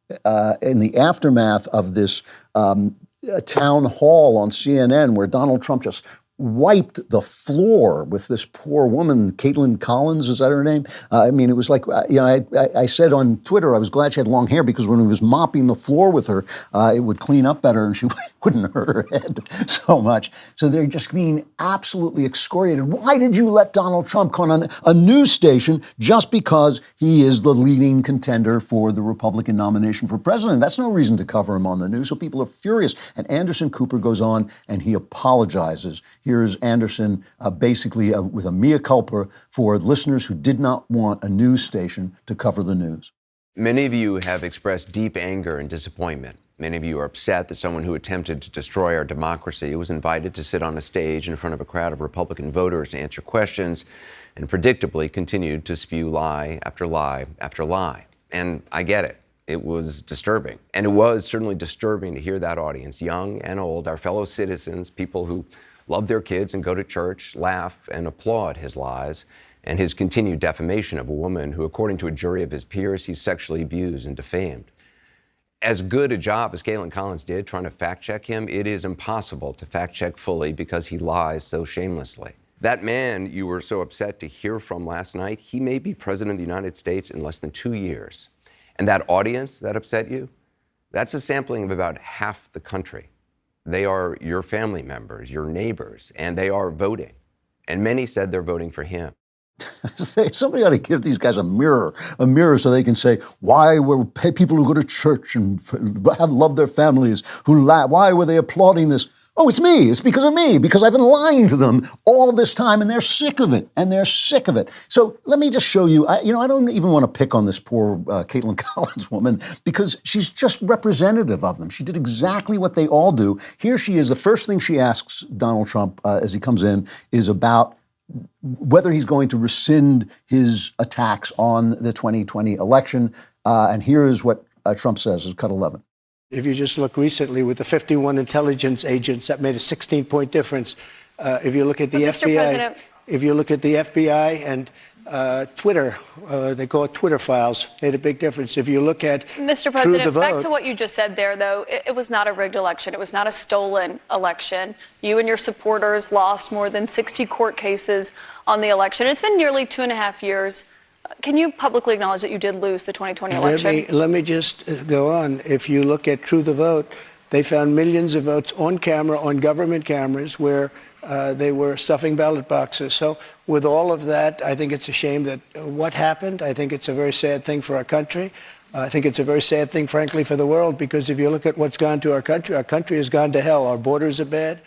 in the aftermath of this town hall on CNN where Donald Trump just wiped the floor with this poor woman, Caitlin Collins, is that her name? I mean, it was like, I said on Twitter, I was glad she had long hair because when he was mopping the floor with her, it would clean up better and she wouldn't hurt her head so much. So they're just being absolutely excoriated. Why did you let Donald Trump come on a news station just because he is the leading contender for the Republican nomination for president? That's no reason to cover him on the news. So people are furious. And Anderson Cooper goes on and he apologizes. Here's Anderson basically with a mea culpa for listeners who did not want a news station to cover the news. Many of you have expressed deep anger and disappointment. Many of you are upset that someone who attempted to destroy our democracy was invited to sit on a stage in front of a crowd of Republican voters to answer questions and predictably continued to spew lie after lie after lie. And I get it. It was disturbing. And it was certainly disturbing to hear that audience, young and old, our fellow citizens, people who love their kids and go to church, laugh and applaud his lies and his continued defamation of a woman who, according to a jury of his peers, he's sexually abused and defamed. As good a job as Caitlin Collins did trying to fact-check him, it is impossible to fact-check fully because he lies so shamelessly. That man you were so upset to hear from last night, he may be president of the United States in less than 2 years. And that audience that upset you, that's a sampling of about half the country. They are your family members, your neighbors, and they are voting. And many said they're voting for him. Somebody ought to give these guys a mirror so they can say, why were people who go to church and love their families, why were they applauding this? Oh, it's me. It's because of me, because I've been lying to them all this time, and they're sick of it, So let me just show you, I don't even want to pick on this poor Caitlin Collins woman because she's just representative of them. She did exactly what they all do. Here she is. The first thing she asks Donald Trump as he comes in is about whether he's going to rescind his attacks on the 2020 election. And here is what Trump says, is cut 11. If you just look recently with the 51 intelligence agents, that made a 16-point difference. If you look at the FBI, if you look at the FBI and Twitter, they call it Twitter files, made a big difference. If you look at Mr. President, back to what you just said there, though, it was not a rigged election. It was not a stolen election. You and your supporters lost more than 60 court cases on the election. It's been nearly 2.5 years. Can you publicly acknowledge that you did lose the 2020 election? Let me just go on. If you look at True the Vote, they found millions of votes on camera, on government cameras, where they were stuffing ballot boxes. So with all of that, I think it's a shame that what happened. I think it's a very sad thing for our country. I think it's a very sad thing, frankly, for the world, because if you look at what's gone to our country has gone to hell. Our borders are bad.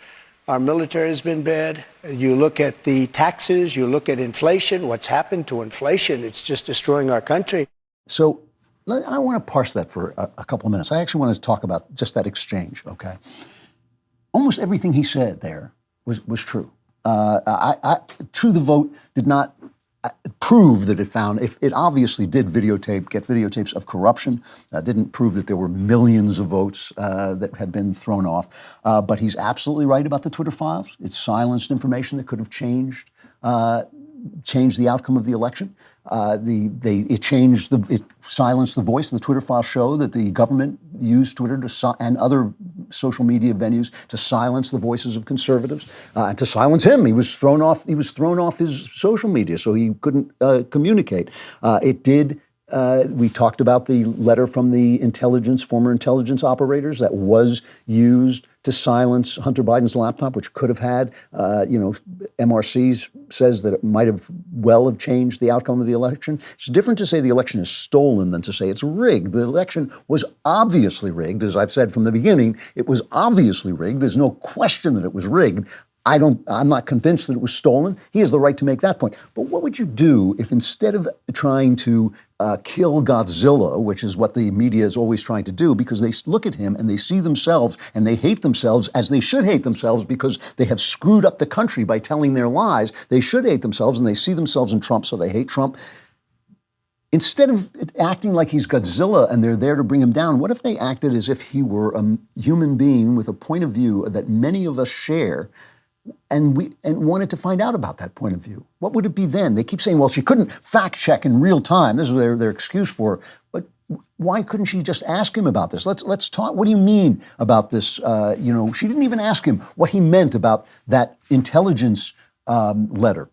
Our military has been bad. You look at the taxes, you look at inflation, what's happened to inflation, it's just destroying our country. So I want to parse that for a couple of minutes. I actually want to talk about just that exchange, okay? Almost everything he said there was true. True the Vote did not prove that it obviously did get videotapes of corruption, didn't prove that there were millions of votes that had been thrown off. But he's absolutely right about the Twitter files. It silenced information that could have changed the outcome of the election. It silenced the voice. The Twitter files show that the government used Twitter and other social media venues to silence the voices of conservatives, and to silence him. He was thrown off his social media, so he couldn't communicate. It did. We talked about the letter from the former intelligence operators that was used to silence Hunter Biden's laptop, which could have had, MRC says that it might have changed the outcome of the election. It's different to say the election is stolen than to say it's rigged. The election was obviously rigged. As I've said from the beginning, it was obviously rigged. There's no question that it was rigged. I'm not convinced that it was stolen. He has the right to make that point. But what would you do if instead of trying to kill Godzilla, which is what the media is always trying to do, because they look at him and they see themselves and they hate themselves as they should hate themselves because they have screwed up the country by telling their lies. They should hate themselves and they see themselves in Trump, so they hate Trump. Instead of acting like he's Godzilla and they're there to bring him down, what if they acted as if he were a human being with a point of view that many of us share, and wanted to find out about that point of view? What would it be then? They keep saying, well, she couldn't fact check in real time. This is their excuse for it. But why couldn't she just ask him about this? Let's talk. What do you mean about this? She didn't even ask him what he meant about that intelligence letter.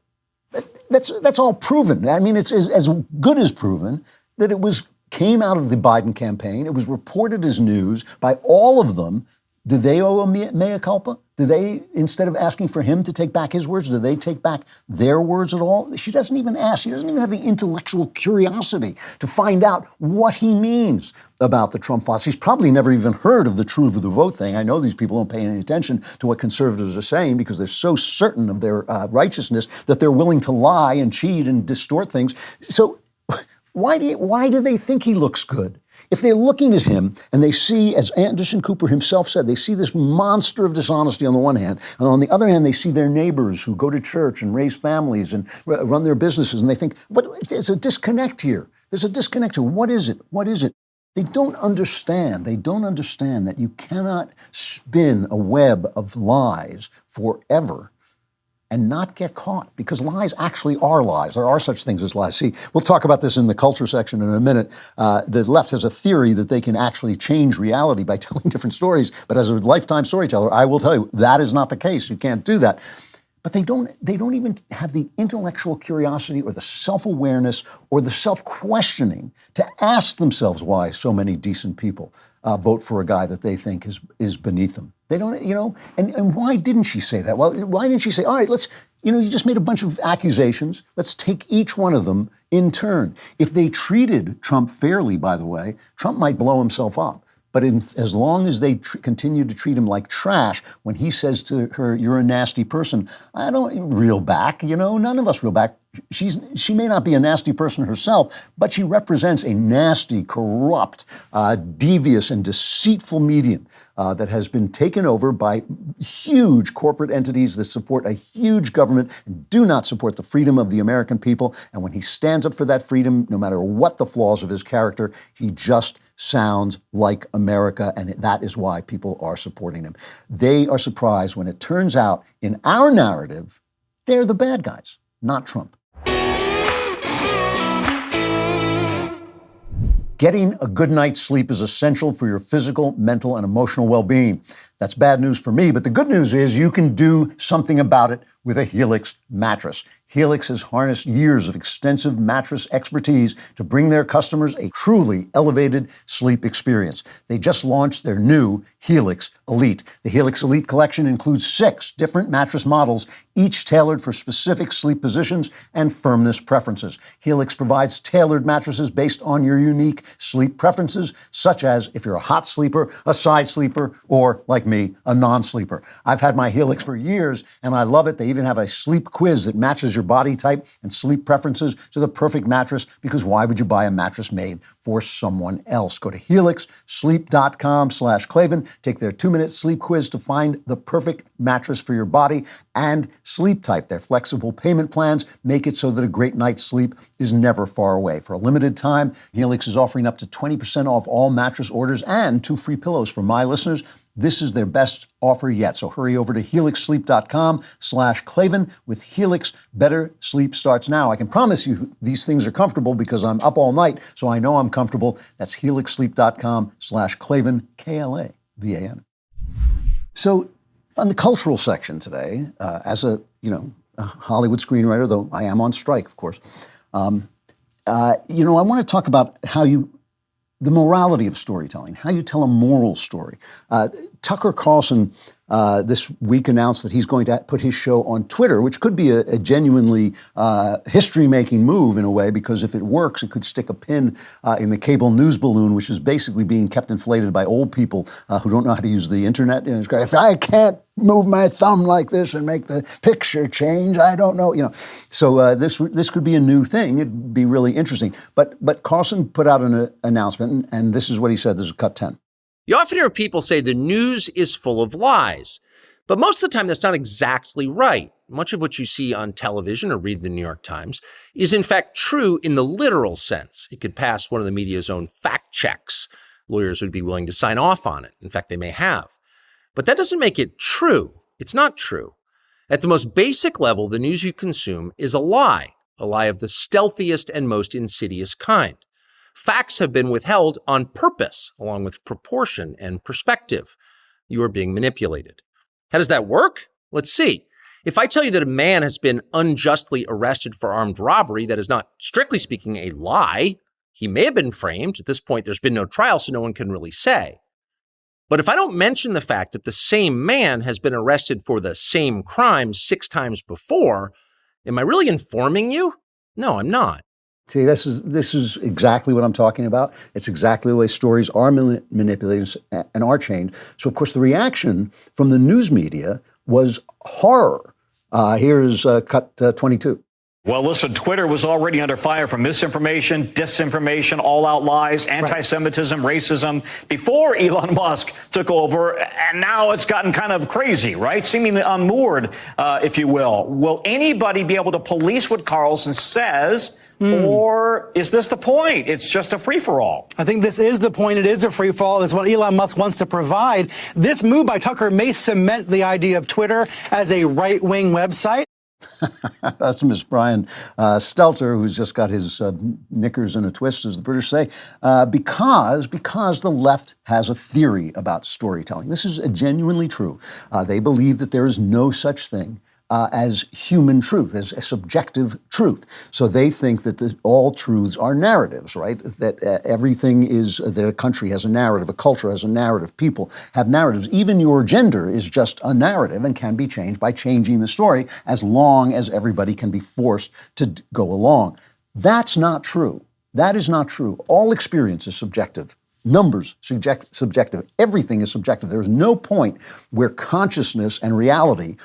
That's all proven. I mean, it's as good as proven that came out of the Biden campaign. It was reported as news by all of them. Do they owe a mea culpa? Do they, instead of asking for him to take back his words, do they take back their words at all? She doesn't even ask. She doesn't even have the intellectual curiosity to find out what he means about the Trump files. She's probably never even heard of the truth of the vote thing. I know these people don't pay any attention to what conservatives are saying because they're so certain of their righteousness that they're willing to lie and cheat and distort things. So why do they think he looks good? If they're looking at him and they see, as Anderson Cooper himself said, they see this monster of dishonesty on the one hand, and on the other hand, they see their neighbors who go to church and raise families and run their businesses, and they think, there's a disconnect here. There's a disconnect here. What is it? What is it? They don't understand. They don't understand that you cannot spin a web of lies forever and not get caught, because lies actually are lies. There are such things as lies. See, we'll talk about this in the culture section in a minute. The left has a theory that they can actually change reality by telling different stories. But as a lifetime storyteller, I will tell you that is not the case. You can't do that. But they don't even have the intellectual curiosity or the self-awareness or the self-questioning to ask themselves why so many decent people vote for a guy that they think is beneath them. They don't, and why didn't she say that? Well, why didn't she say, all right, let's, you just made a bunch of accusations. Let's take each one of them in turn. If they treated Trump fairly, by the way, Trump might blow himself up. But as long as they continue to treat him like trash, when he says to her, you're a nasty person, I don't reel back, none of us reel back. She may not be a nasty person herself, but she represents a nasty, corrupt, devious, and deceitful medium that has been taken over by huge corporate entities that support a huge government and do not support the freedom of the American people. And when he stands up for that freedom, no matter what the flaws of his character, he just sounds like America, and that is why people are supporting him. They are surprised when it turns out in our narrative, they're the bad guys, not Trump. Getting a good night's sleep is essential for your physical, mental, and emotional well-being. That's bad news for me, but the good news is you can do something about it with a Helix mattress. Helix has harnessed years of extensive mattress expertise to bring their customers a truly elevated sleep experience. They just launched their new Helix Elite. The Helix Elite collection includes 6 different mattress models, each tailored for specific sleep positions and firmness preferences. Helix provides tailored mattresses based on your unique sleep preferences, such as if you're a hot sleeper, a side sleeper, or, like me, a non-sleeper. I've had my Helix for years, and I love it. They even have a sleep quiz that matches your body type and sleep preferences to the perfect mattress, because why would you buy a mattress made for someone else? Go to helixsleep.com/Klavan. Take their 2-minute sleep quiz to find the perfect mattress for your body and sleep type. Their flexible payment plans make it so that a great night's sleep is never far away. For a limited time, Helix is offering up to 20% off all mattress orders and 2 free pillows for my listeners. This is their best offer yet. So hurry over to helixsleep.com/Klavan. With Helix, better sleep starts now. I can promise you these things are comfortable because I'm up all night, so I know I'm comfortable. That's helixsleep.com/Klavan, Klavan. So on the cultural section today, as a Hollywood screenwriter, though I am on strike, of course, I want to talk about the morality of storytelling, how you tell a moral story. Tucker Carlson this week announced that he's going to put his show on Twitter, which could be a genuinely history-making move in a way, because if it works, it could stick a pin in the cable news balloon, which is basically being kept inflated by old people who don't know how to use the internet. And if I can't move my thumb like this and make the picture change, I don't know. So this could be a new thing. It'd be really interesting. But Carlson put out an announcement, and this is what he said. This is cut 10. You often hear people say the news is full of lies, but most of the time that's not exactly right. Much of what you see on television or read the New York Times is in fact true in the literal sense. It could pass one of the media's own fact checks. Lawyers would be willing to sign off on it. In fact, they may have. But that doesn't make it true. It's not true. At the most basic level, the news you consume is a lie of the stealthiest and most insidious kind. Facts have been withheld on purpose, along with proportion and perspective. You are being manipulated. How does that work? Let's see. If I tell you that a man has been unjustly arrested for armed robbery, that is not, strictly speaking, a lie. He may have been framed. At this point, there's been no trial, so no one can really say. But if I don't mention the fact that the same man has been arrested for the same crime 6 times before, am I really informing you? No, I'm not. See, this is exactly what I'm talking about. It's exactly the way stories are manipulated and are changed. So, of course, the reaction from the news media was horror. Here is cut 22. Well, listen, Twitter was already under fire from misinformation, disinformation, all-out lies, anti-Semitism, racism, before Elon Musk took over, and now it's gotten kind of crazy, right? Seemingly unmoored, if you will. Will anybody be able to police what Carlson says, or is this the point? It's just a free-for-all. I think this is the point. It is a free-for-all. It's what Elon Musk wants to provide. This move by Tucker may cement the idea of Twitter as a right-wing website. That's Miss Brian Stelter, who's just got his knickers in a twist, as the British say, because the left has a theory about storytelling. This is genuinely true. They believe that there is no such thing as human truth, as a subjective truth. So they think that all truths are narratives, right? That everything is, that a country has a narrative, a culture has a narrative, people have narratives. Even your gender is just a narrative and can be changed by changing the story, as long as everybody can be forced to go along. That's not true. That is not true. All experience is subjective. Numbers, subjective. Everything is subjective. There is no point where consciousness and reality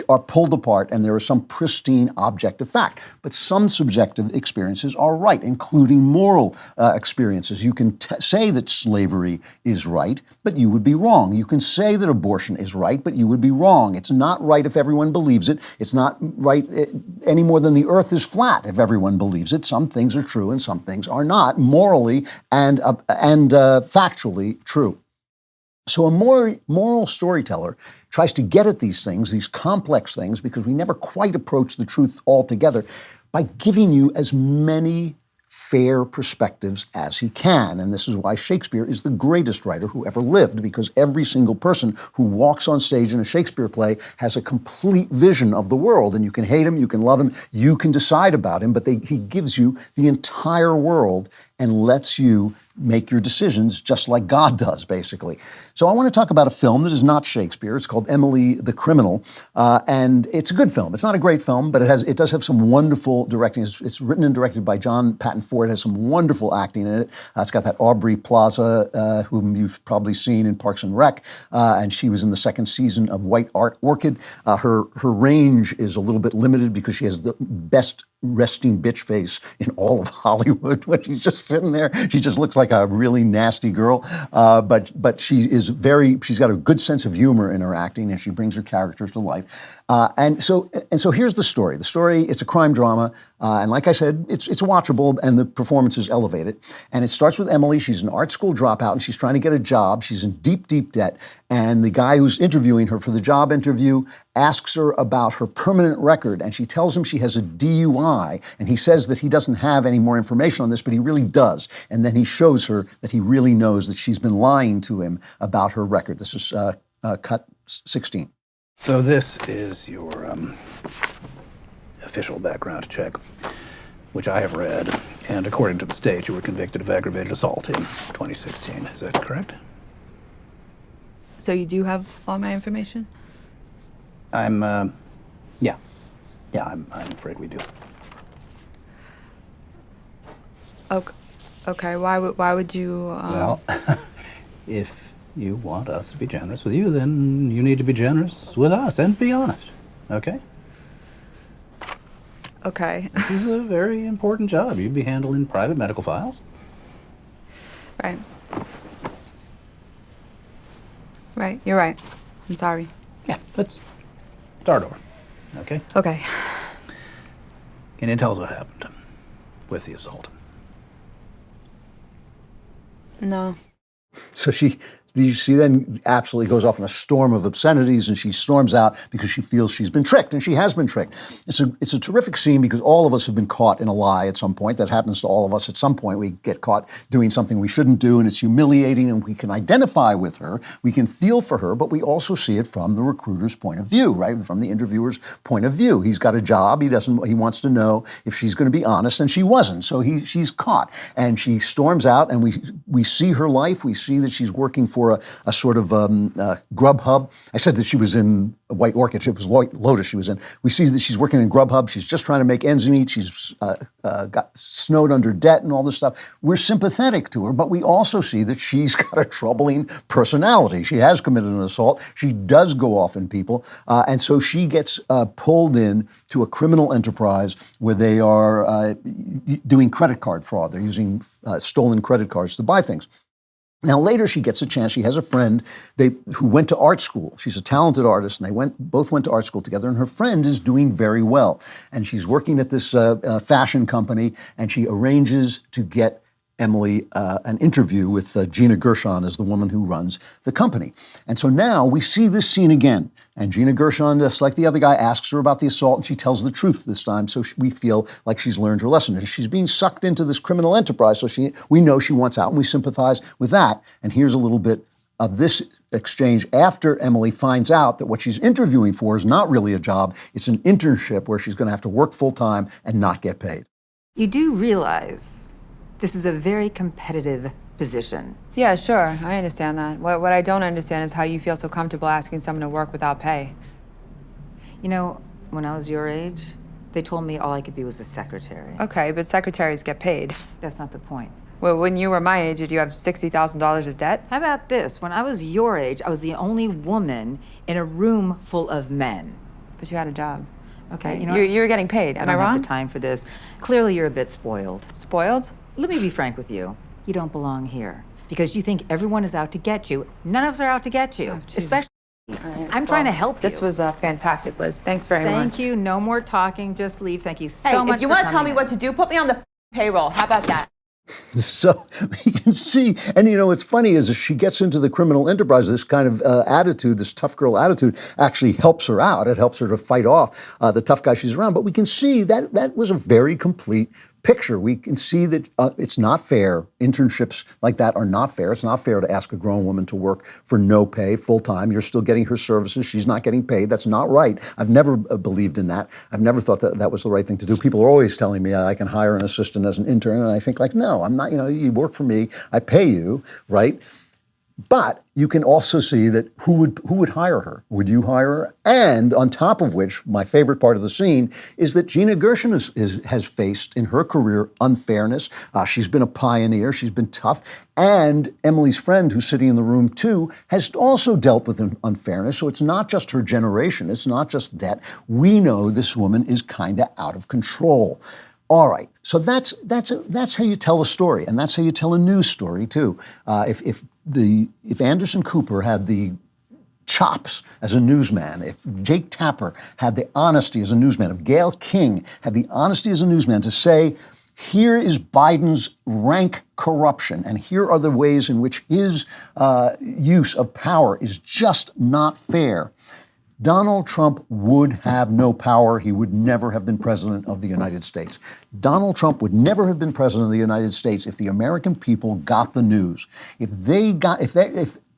are pulled apart and there is some pristine objective fact. But some subjective experiences are right, including moral experiences. You can say that slavery is right, but you would be wrong. You can say that abortion is right, but you would be wrong. It's not right if everyone believes it. It's not right any more than the earth is flat if everyone believes it. Some things are true and some things are not, morally and factually true. So a moral storyteller tries to get at these things, these complex things, because we never quite approach the truth altogether, by giving you as many fair perspectives as he can. And this is why Shakespeare is the greatest writer who ever lived, because every single person who walks on stage in a Shakespeare play has a complete vision of the world. And you can hate him, you can love him, you can decide about him, but he gives you the entire world and lets you make your decisions just like God does, basically. So I want to talk about a film that is not Shakespeare. It's called Emily the Criminal, and it's a good film. It's not a great film, but it does have some wonderful directing. It's written and directed by John Patton Ford. It has some wonderful acting in it. It's got that Aubrey Plaza, whom you've probably seen in Parks and Rec, and she was in the second season of White Orchid. Her range is a little bit limited because she has the best resting bitch face in all of Hollywood. When she's just sitting there, she just looks like a really nasty girl. But she's got a good sense of humor in her acting, and she brings her characters to life. And so here's the story. The story, it's a crime drama, and like I said, it's watchable, and the performance is elevated. And it starts with Emily. She's an art school dropout, and she's trying to get a job. She's in deep, deep debt. And the guy who's interviewing her for the job interview asks her about her permanent record, and she tells him she has a DUI, and he says that he doesn't have any more information on this, but he really does. And then he shows her that he really knows that she's been lying to him about her record. This is cut 16. So this is your official background check, which I have read, and according to the state, you were convicted of aggravated assault in 2016. Is that correct? So you do have all my information? Yeah, I'm afraid we do. Okay. Why would you? Well, if you want us to be generous with you, then you need to be generous with us and be honest. Okay? Okay. This is a very important job. You'd be handling private medical files. Right. Right. You're right. I'm sorry. Yeah, let's start over. Okay? Okay. Can you tell us what happened with the assault? No. So you see, then absolutely goes off in a storm of obscenities, and she storms out because she feels she's been tricked, and she has been tricked. It's a terrific scene because all of us have been caught in a lie at some point. That happens to all of us at some point. We get caught doing something we shouldn't do, and it's humiliating, and we can identify with her. We can feel for her, but we also see it from the recruiter's point of view, right? From the interviewer's point of view. He's got a job. He wants to know if she's going to be honest, and she wasn't. So she's caught, and she storms out, and we see her life. We see that she's working for a sort of Grubhub. I said that she was in White Orchid. It was White Lotus she was in. We see that she's working in Grubhub. She's just trying to make ends meet. She's got snowed under debt and all this stuff. We're sympathetic to her, but we also see that she's got a troubling personality. She has committed an assault. She does go off on people. And so she gets pulled in to a criminal enterprise where they are doing credit card fraud. They're using stolen credit cards to buy things. Now, later she gets a chance. She has a friend who went to art school. She's a talented artist, and they both went to art school together, and her friend is doing very well. And she's working at this fashion company, and she arranges to get Emily an interview with Gina Gershon as the woman who runs the company. And so now we see this scene again. And Gina Gershon, just like the other guy, asks her about the assault, and she tells the truth this time, so we feel like she's learned her lesson. And she's being sucked into this criminal enterprise, so we know she wants out, and we sympathize with that. And here's a little bit of this exchange after Emily finds out that what she's interviewing for is not really a job. It's an internship where she's going to have to work full-time and not get paid. You do realize this is a very competitive position. Yeah, sure. I understand that. What I don't understand is how you feel so comfortable asking someone to work without pay. You know, when I was your age, they told me all I could be was a secretary. Okay, but secretaries get paid. That's not the point. Well, when you were my age, did you have $60,000 of debt? How about this? When I was your age, I was the only woman in a room full of men. But you had a job. Okay, you know, know, you're getting paid. Am I wrong? I don't have the time for this. Clearly, you're a bit spoiled. Spoiled? Let me be frank with you. You don't belong here because you think everyone is out to get you. None of us are out to get you, especially. Right. I'm trying to help you. This was fantastic, Liz. Thanks very much. Thank you. No more talking. Just leave. Thank you so much. If you want to tell me what to do, put me on the payroll. How about that? So we can see, and you know, what's funny is as she gets into the criminal enterprise, this kind of attitude, this tough girl attitude, actually helps her out. It helps her to fight off the tough guy she's around. But we can see that was a very complete picture. We can see that it's not fair. Internships like that are not fair. It's not fair to ask a grown woman to work for no pay, full time. You're still getting her services. She's not getting paid. That's not right. I've never believed in that. I've never thought that was the right thing to do. People are always telling me I can hire an assistant as an intern, and I think like, no, I'm not. You know, you work for me. I pay you, right? But you can also see that who would hire her? Would you hire her? And on top of which, my favorite part of the scene is that Gina Gershon has faced in her career unfairness. She's been a pioneer. She's been tough. And Emily's friend, who's sitting in the room too, has also dealt with an unfairness. So it's not just her generation. It's not just that. We know this woman is kind of out of control. All right, so that's how you tell a story, and that's how you tell a news story too. If Anderson Cooper had the chops as a newsman, if Jake Tapper had the honesty as a newsman, if Gayle King had the honesty as a newsman to say, here is Biden's rank corruption, and here are the ways in which his use of power is just not fair, Donald Trump would have no power. He would never have been president of the United States. Donald Trump would never have been president of the United States if the American people got the news. If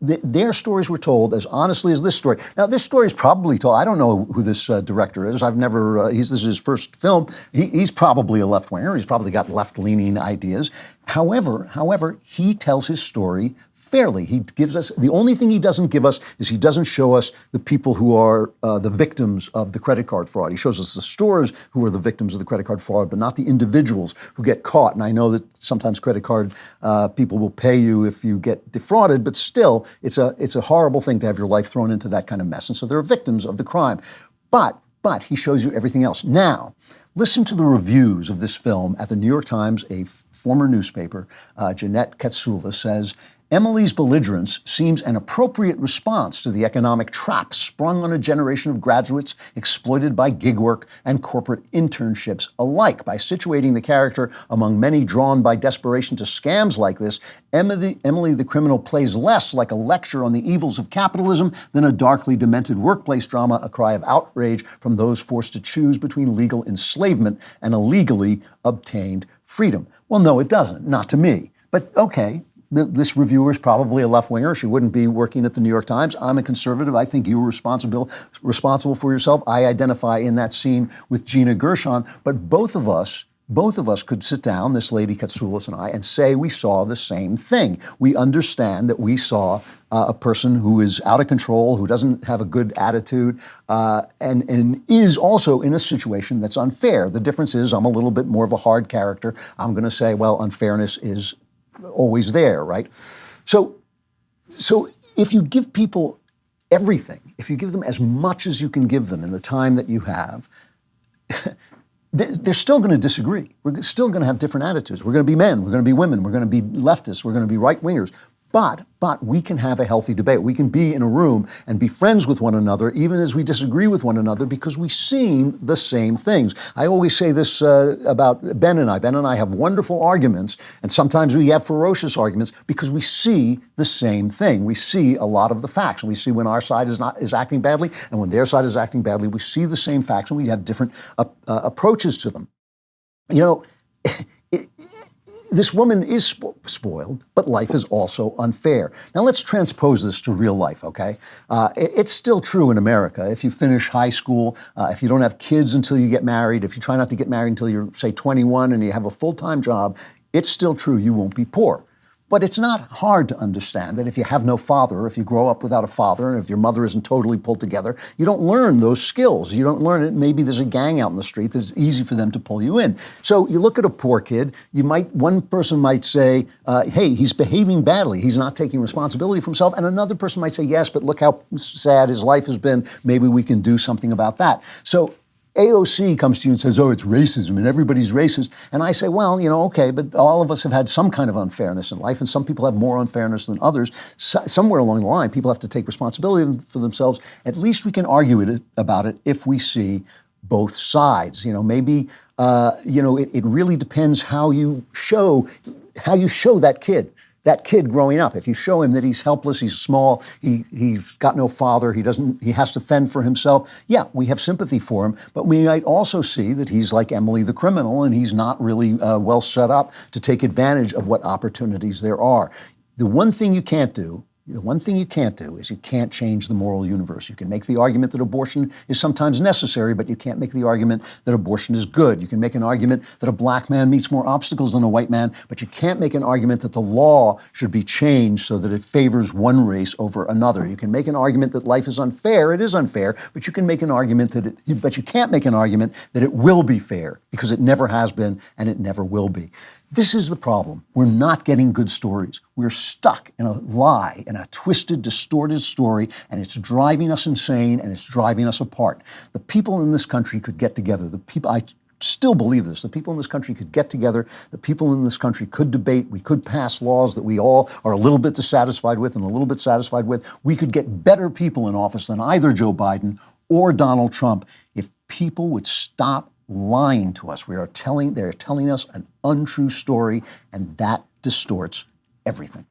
their stories were told as honestly as this story. Now, this story is probably told. I don't know who this director is. I've never. This is his first film. He's probably a left-winger. He's probably got left-leaning ideas. However, he tells his story fairly. He gives us, the only thing he doesn't give us is he doesn't show us the people who are the victims of the credit card fraud. He shows us the stores who are the victims of the credit card fraud, but not the individuals who get caught. And I know that sometimes credit card people will pay you if you get defrauded, but still, it's a horrible thing to have your life thrown into that kind of mess. And so there are victims of the crime. But he shows you everything else. Now, listen to the reviews of this film at the New York Times. A former newspaper, Jeanette Katsula, says, Emily's belligerence seems an appropriate response to the economic trap sprung on a generation of graduates exploited by gig work and corporate internships alike. By situating the character among many drawn by desperation to scams like this, Emily the criminal plays less like a lecture on the evils of capitalism than a darkly demented workplace drama, a cry of outrage from those forced to choose between legal enslavement and illegally obtained freedom. Well, no, it doesn't. Not to me. But okay. This reviewer is probably a left-winger. She wouldn't be working at the New York Times. I'm a conservative. I think you were responsible for yourself. I identify in that scene with Gina Gershon. But both of us could sit down, this lady Katsoulis and I, and say we saw the same thing. We understand that we saw a person who is out of control, who doesn't have a good attitude, and is also in a situation that's unfair. The difference is I'm a little bit more of a hard character. I'm going to say, well, unfairness is always there, right? So if you give people everything, if you give them as much as you can give them in the time that you have, they're still going to disagree. We're still going to have different attitudes. We're going to be men. We're going to be women. We're going to be leftists. We're going to be right-wingers. But we can have a healthy debate. We can be in a room and be friends with one another, even as we disagree with one another, because we see the same things. I always say this about Ben and I. Ben and I have wonderful arguments, and sometimes we have ferocious arguments because we see the same thing. We see a lot of the facts. We see when our side is acting badly, and when their side is acting badly. We see the same facts, and we have different approaches to them. You know, this woman is spoiled, but life is also unfair. Now let's transpose this to real life, okay? It's still true in America. If you finish high school, if you don't have kids until you get married, if you try not to get married until you're, say, 21 and you have a full-time job, it's still true you won't be poor. But it's not hard to understand that if you have no father, or if you grow up without a father, and if your mother isn't totally pulled together, you don't learn those skills. You don't learn it. Maybe there's a gang out in the street that's easy for them to pull you in. So you look at a poor kid, one person might say, hey, he's behaving badly. He's not taking responsibility for himself. And another person might say, yes, but look how sad his life has been. Maybe we can do something about that. So AOC comes to you and says, oh, it's racism and everybody's racist. And I say, well, okay, but all of us have had some kind of unfairness in life, and some people have more unfairness than others. Somewhere along the line, people have to take responsibility for themselves. At least we can argue about it if we see both sides. Maybe, it really depends how you show that kid growing up. If you show him that he's helpless, he's small, he's got no father, he has to fend for himself, yeah, we have sympathy for him, but we might also see that he's like Emily the criminal and he's not really well set up to take advantage of what opportunities there are. The one thing you can't do is you can't change the moral universe. You can make the argument that abortion is sometimes necessary, but you can't make the argument that abortion is good. You can make an argument that a black man meets more obstacles than a white man, but you can't make an argument that the law should be changed so that it favors one race over another. You can make an argument that life is unfair. It is unfair, but you can make an argument but you can't make an argument that it will be fair, because it never has been and it never will be. This is the problem. We're not getting good stories. We're stuck in a lie, in a twisted, distorted story, and it's driving us insane and it's driving us apart. The people in this country could get together. I still believe this. The people in this country could get together. The people in this country could debate. We could pass laws that we all are a little bit dissatisfied with and a little bit satisfied with. We could get better people in office than either Joe Biden or Donald Trump if people would stop lying to us. They're telling us an untrue story, and that distorts everything.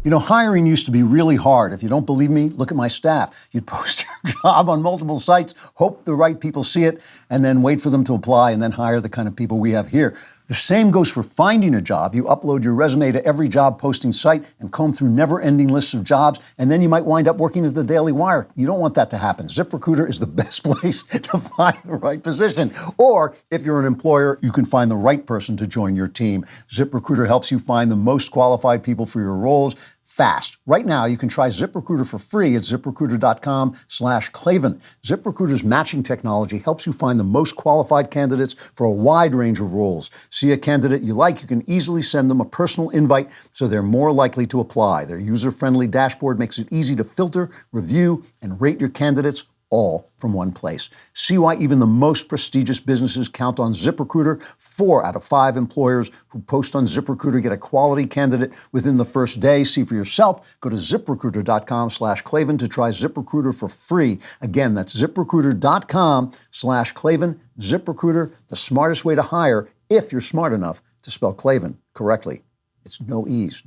Hiring used to be really hard. If you don't believe me, look at my staff. You'd post your job on multiple sites, hope the right people see it, and then wait for them to apply, and then hire the kind of people we have here. The same goes for finding a job. You upload your resume to every job posting site and comb through never-ending lists of jobs, and then you might wind up working at the Daily Wire. You don't want that to happen. ZipRecruiter is the best place to find the right position. Or if you're an employer, you can find the right person to join your team. ZipRecruiter helps you find the most qualified people for your roles fast. Right now, you can try ZipRecruiter for free at ZipRecruiter.com/Klavan. ZipRecruiter's matching technology helps you find the most qualified candidates for a wide range of roles. See a candidate you like, you can easily send them a personal invite so they're more likely to apply. Their user-friendly dashboard makes it easy to filter, review, and rate your candidates all from one place. See why even the most prestigious businesses count on ZipRecruiter. 4 out of 5 employers who post on ZipRecruiter get a quality candidate within the first day. See for yourself. Go to ZipRecruiter.com/Klavan to try ZipRecruiter for free. Again, that's ZipRecruiter.com/Klavan. ZipRecruiter, the smartest way to hire if you're smart enough to spell Klavan correctly. It's no E's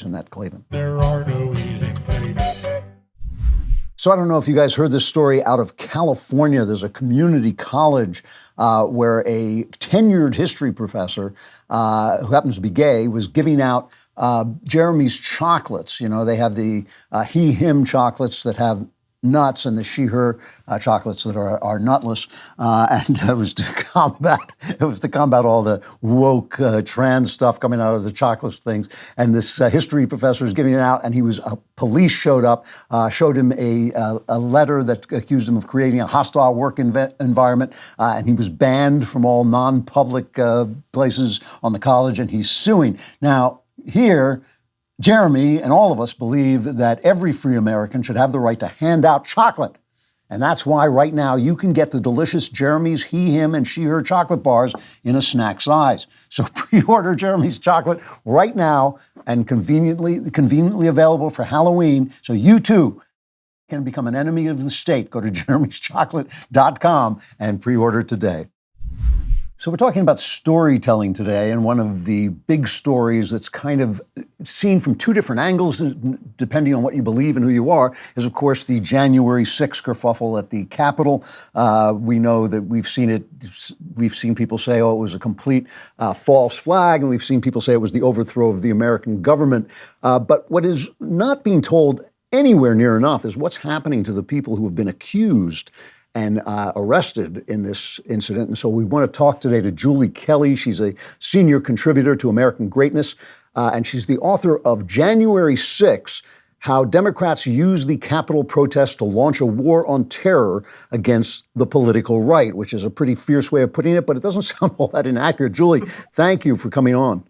in that Klavan. There are no E's in Klavan. So I don't know if you guys heard this story out of California. There's a community college where a tenured history professor who happens to be gay was giving out Jeremy's chocolates. You know, they have the he-him chocolates that have nuts and the she-her chocolates that are nutless. And it was to combat all the woke trans stuff coming out of the chocolate things. And this history professor was giving it out, and police showed up, showed him a letter that accused him of creating a hostile work environment, and he was banned from all non-public places on the college, and he's suing. Now, here, Jeremy and all of us believe that every free American should have the right to hand out chocolate. And that's why right now you can get the delicious Jeremy's he, him, and she, her chocolate bars in a snack size. So pre-order Jeremy's chocolate right now, and conveniently available for Halloween, so you too can become an enemy of the state. Go to jeremyschocolate.com and pre-order today. So we're talking about storytelling today, and one of the big stories that's kind of seen from two different angles, depending on what you believe and who you are, is, of course, the January 6th kerfuffle at the Capitol. We know that we've seen people say, oh, it was a complete false flag, and we've seen people say it was the overthrow of the American government. But what is not being told anywhere near enough is what's happening to the people who have been accused and arrested in this incident. And so we want to talk today to Julie Kelly. She's a senior contributor to American Greatness, and she's the author of January 6th, How Democrats Use the Capitol Protest to Launch a War on Terror Against the Political Right, which is a pretty fierce way of putting it, but it doesn't sound all that inaccurate. Julie, thank you for coming on.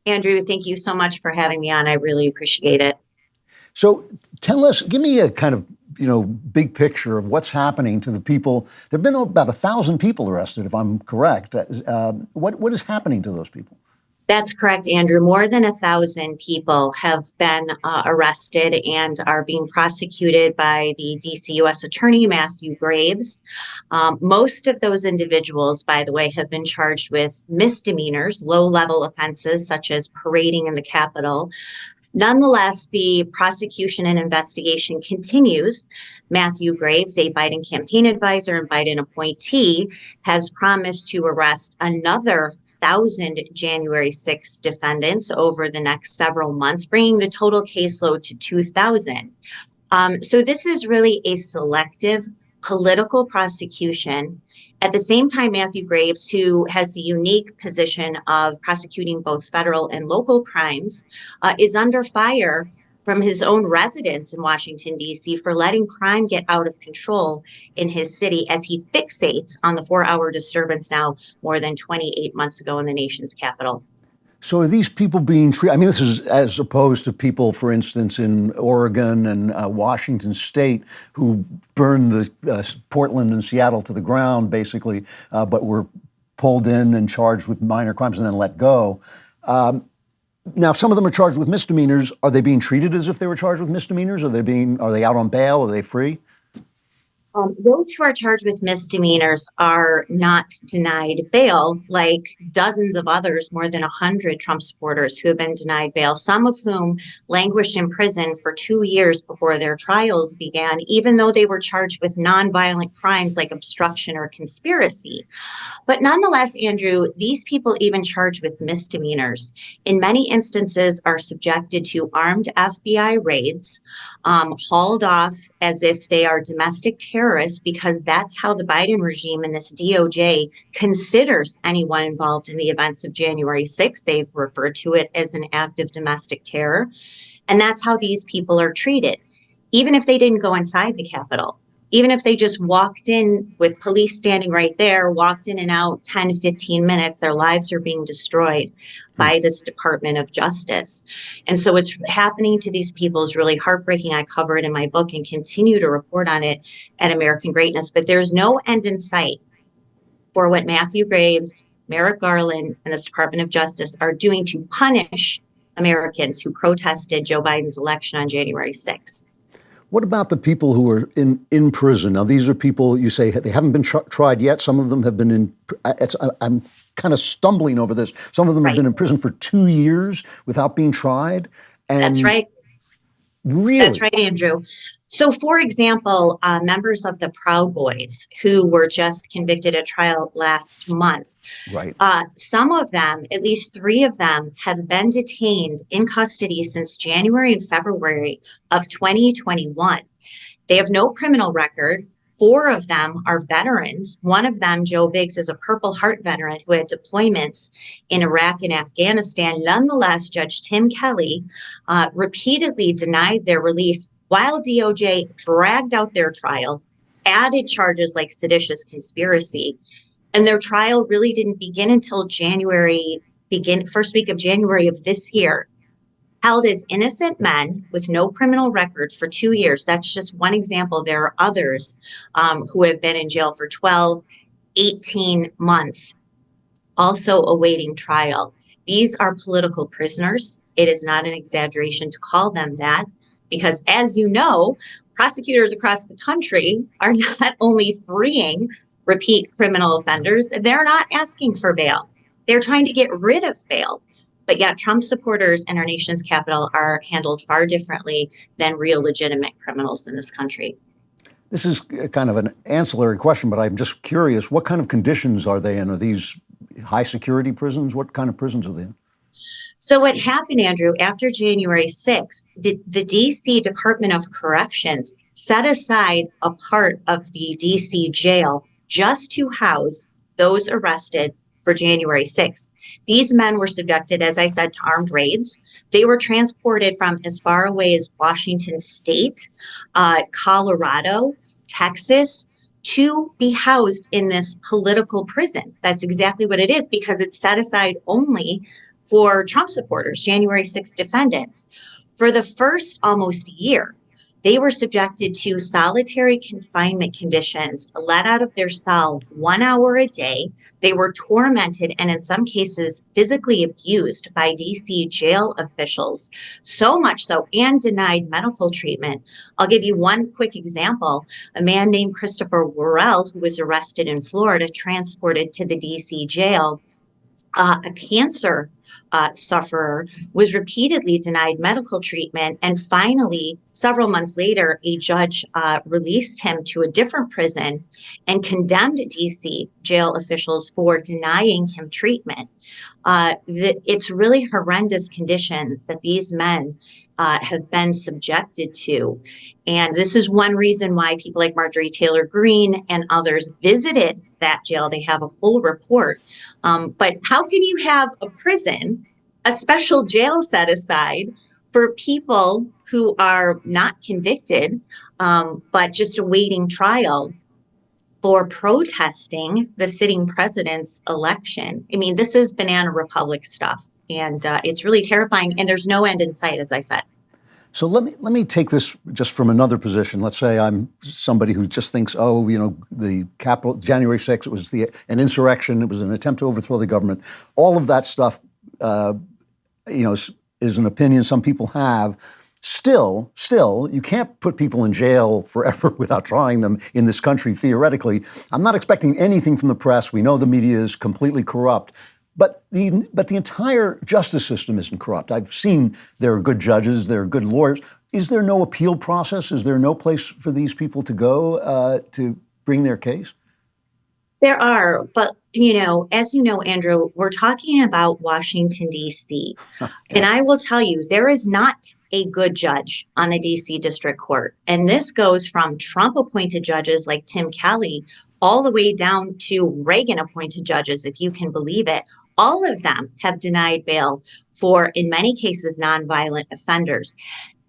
Andrew, thank you so much for having me on. I really appreciate it. So tell us, give me a kind of big picture of what's happening to the people. There have been about 1,000 people arrested, if I'm correct. What is happening to those people? That's correct, Andrew. More than 1,000 people have been arrested and are being prosecuted by the D.C. U.S. Attorney, Matthew Graves. Most of those individuals, by the way, have been charged with misdemeanors, low-level offenses such as parading in the Capitol. Nonetheless, the prosecution and investigation continues. Matthew Graves, a Biden campaign advisor and Biden appointee, has promised to arrest another 1,000 January 6 defendants over the next several months, bringing the total caseload to 2,000. So this is really a selective political prosecution. At the same time, Matthew Graves, who has the unique position of prosecuting both federal and local crimes, is under fire from his own residents in Washington, D.C. for letting crime get out of control in his city as he fixates on the 4-hour disturbance now more than 28 months ago in the nation's capital. So are these people being treated? I mean, this is as opposed to people, for instance, in Oregon and Washington State who burned the Portland and Seattle to the ground, basically, but were pulled in and charged with minor crimes and then let go. Now, some of them are charged with misdemeanors. Are they being treated as if they were charged with misdemeanors? Are they out on bail? Are they free? Those who are charged with misdemeanors are not denied bail, like dozens of others, more than 100 Trump supporters who have been denied bail, some of whom languished in prison for 2 years before their trials began, even though they were charged with nonviolent crimes like obstruction or conspiracy. But nonetheless, Andrew, these people, even charged with misdemeanors, in many instances are subjected to armed FBI raids, hauled off as if they are domestic terrorists, because that's how the Biden regime and this DOJ considers anyone involved in the events of January 6th. They've referred to it as an act of domestic terror. And that's how these people are treated, even if they didn't go inside the Capitol. Even if they just walked in with police standing right there, walked in and out 10, 15 minutes, their lives are being destroyed by this Department of Justice. And so what's happening to these people is really heartbreaking. I cover it in my book and continue to report on it at American Greatness. But there's no end in sight for what Matthew Graves, Merrick Garland, and this Department of Justice are doing to punish Americans who protested Joe Biden's election on January 6th. What about the people who are in prison? Now, these are people you say they haven't been tried yet. Some of them have been in. I'm kind of stumbling over this. Some of them have been in prison for 2 years without being tried. And that's right. Really? That's right, Andrew. So, for example, members of the Proud Boys who were just convicted at trial last month, right? Some of them, at least 3 of them, have been detained in custody since January and February of 2021. They have no criminal record. 4 of them are veterans. One of them, Joe Biggs, is a Purple Heart veteran who had deployments in Iraq and Afghanistan. Nonetheless, Judge Tim Kelly repeatedly denied their release while DOJ dragged out their trial, added charges like seditious conspiracy, and their trial really didn't begin until first week of January of this year. Held as innocent men with no criminal record for 2 years. That's just one example. There are others who have been in jail for 12, 18 months, also awaiting trial. These are political prisoners. It is not an exaggeration to call them that, because as you know, prosecutors across the country are not only freeing repeat criminal offenders, they're not asking for bail. They're trying to get rid of bail. But yet Trump supporters in our nation's capital are handled far differently than real legitimate criminals in this country. This is kind of an ancillary question, but I'm just curious, what kind of conditions are they in? Are these high security prisons? What kind of prisons are they in? So what happened, Andrew, after January 6th, the D.C. Department of Corrections set aside a part of the D.C. jail just to house those arrested for January 6th. These men were subjected, as I said, to armed raids. They were transported from as far away as Washington State, Colorado, Texas, to be housed in this political prison. That's exactly what it is, because it's set aside only for Trump supporters, January 6th defendants. For the first almost year, they were subjected to solitary confinement conditions, let out of their cell 1 hour a day. They were tormented and in some cases physically abused by DC jail officials, so much so, and denied medical treatment. I'll give you one quick example. A man named Christopher Worrell, who was arrested in Florida, transported to the DC jail. A cancer sufferer was repeatedly denied medical treatment. And finally, several months later, a judge released him to a different prison and condemned DC jail officials for denying him treatment. It's really horrendous conditions that these men have been subjected to. And this is one reason why people like Marjorie Taylor Greene and others visited that jail. They have a full report. But how can you have a prison, a special jail set aside for people who are not convicted, but just awaiting trial for protesting the sitting president's election? I mean, this is banana republic stuff, and it's really terrifying. And there's no end in sight, as I said. So let me take this just from another position. Let's say I'm somebody who just thinks, oh, you know, the Capitol, January 6th, it was an insurrection. It was an attempt to overthrow the government. All of that stuff, is an opinion some people have. Still, you can't put people in jail forever without trying them in this country, theoretically. I'm not expecting anything from the press. We know the media is completely corrupt. But the entire justice system isn't corrupt. I've seen there are good judges, there are good lawyers. Is there no appeal process? Is there no place for these people to go to bring their case? There are, but, as you know, Andrew, we're talking about Washington, D.C. And I will tell you, there is not a good judge on the D.C. District Court. And this goes from Trump-appointed judges like Tim Kelly all the way down to Reagan-appointed judges, if you can believe it. All of them have denied bail for, in many cases, nonviolent offenders.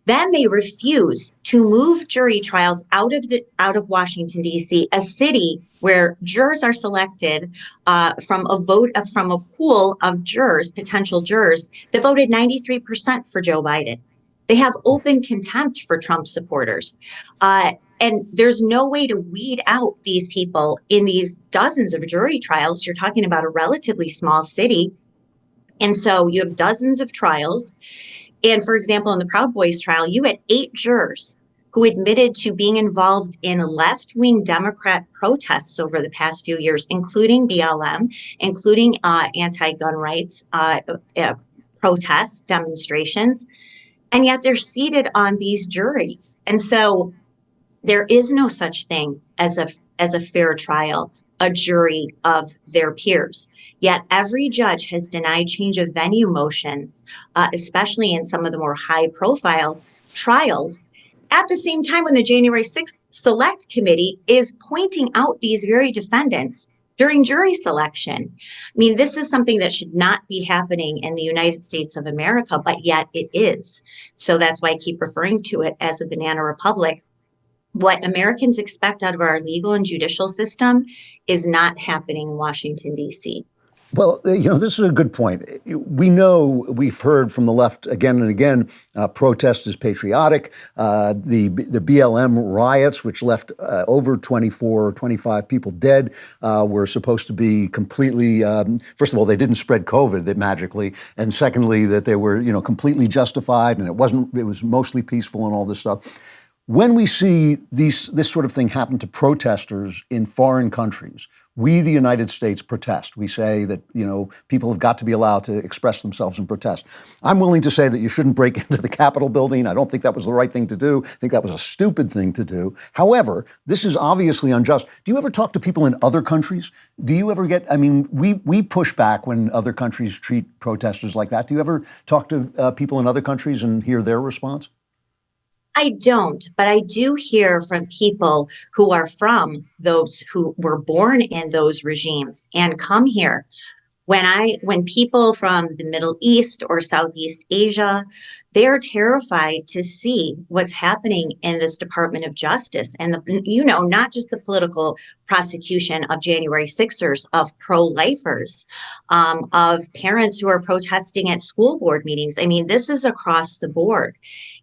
Then they refuse to move jury trials out of Washington, D.C., a city where jurors are selected from a pool of jurors, potential jurors, that voted 93% for Joe Biden. They have open contempt for Trump supporters. And there's no way to weed out these people in these dozens of jury trials. You're talking about a relatively small city. And so you have dozens of trials. And for example, in the Proud Boys trial, you had 8 jurors who admitted to being involved in left-wing Democrat protests over the past few years, including BLM, including anti-gun rights protests, demonstrations. And yet they're seated on these juries. And so there is no such thing as a fair trial, a jury of their peers. Yet every judge has denied change of venue motions, especially in some of the more high-profile trials. At the same time, when the January 6th Select Committee is pointing out these very defendants during jury selection. I mean, this is something that should not be happening in the United States of America, but yet it is. So that's why I keep referring to it as a banana republic. What Americans expect out of our legal and judicial system is not happening in Washington, D.C. Well, this is a good point. We know, we've heard from the left again and again, protest is patriotic. The BLM riots, which left over 24 or 25 people dead, were supposed to be completely, first of all, they didn't spread COVID magically. And secondly, that they were, completely justified and it was mostly peaceful and all this stuff. When we see this sort of thing happen to protesters in foreign countries, we, the United States, protest. We say that, people have got to be allowed to express themselves and protest. I'm willing to say that you shouldn't break into the Capitol building. I don't think that was the right thing to do. I think that was a stupid thing to do. However, this is obviously unjust. Do you ever talk to people in other countries? Do you ever we push back when other countries treat protesters like that. Do you ever talk to people in other countries and hear their response? I don't, but I do hear from people who are from those who were born in those regimes and come here. When people from the Middle East or Southeast Asia, they're terrified to see what's happening in this Department of Justice and not just the political prosecution of January 6ers, of pro-lifers, of parents who are protesting at school board meetings. I mean, this is across the board.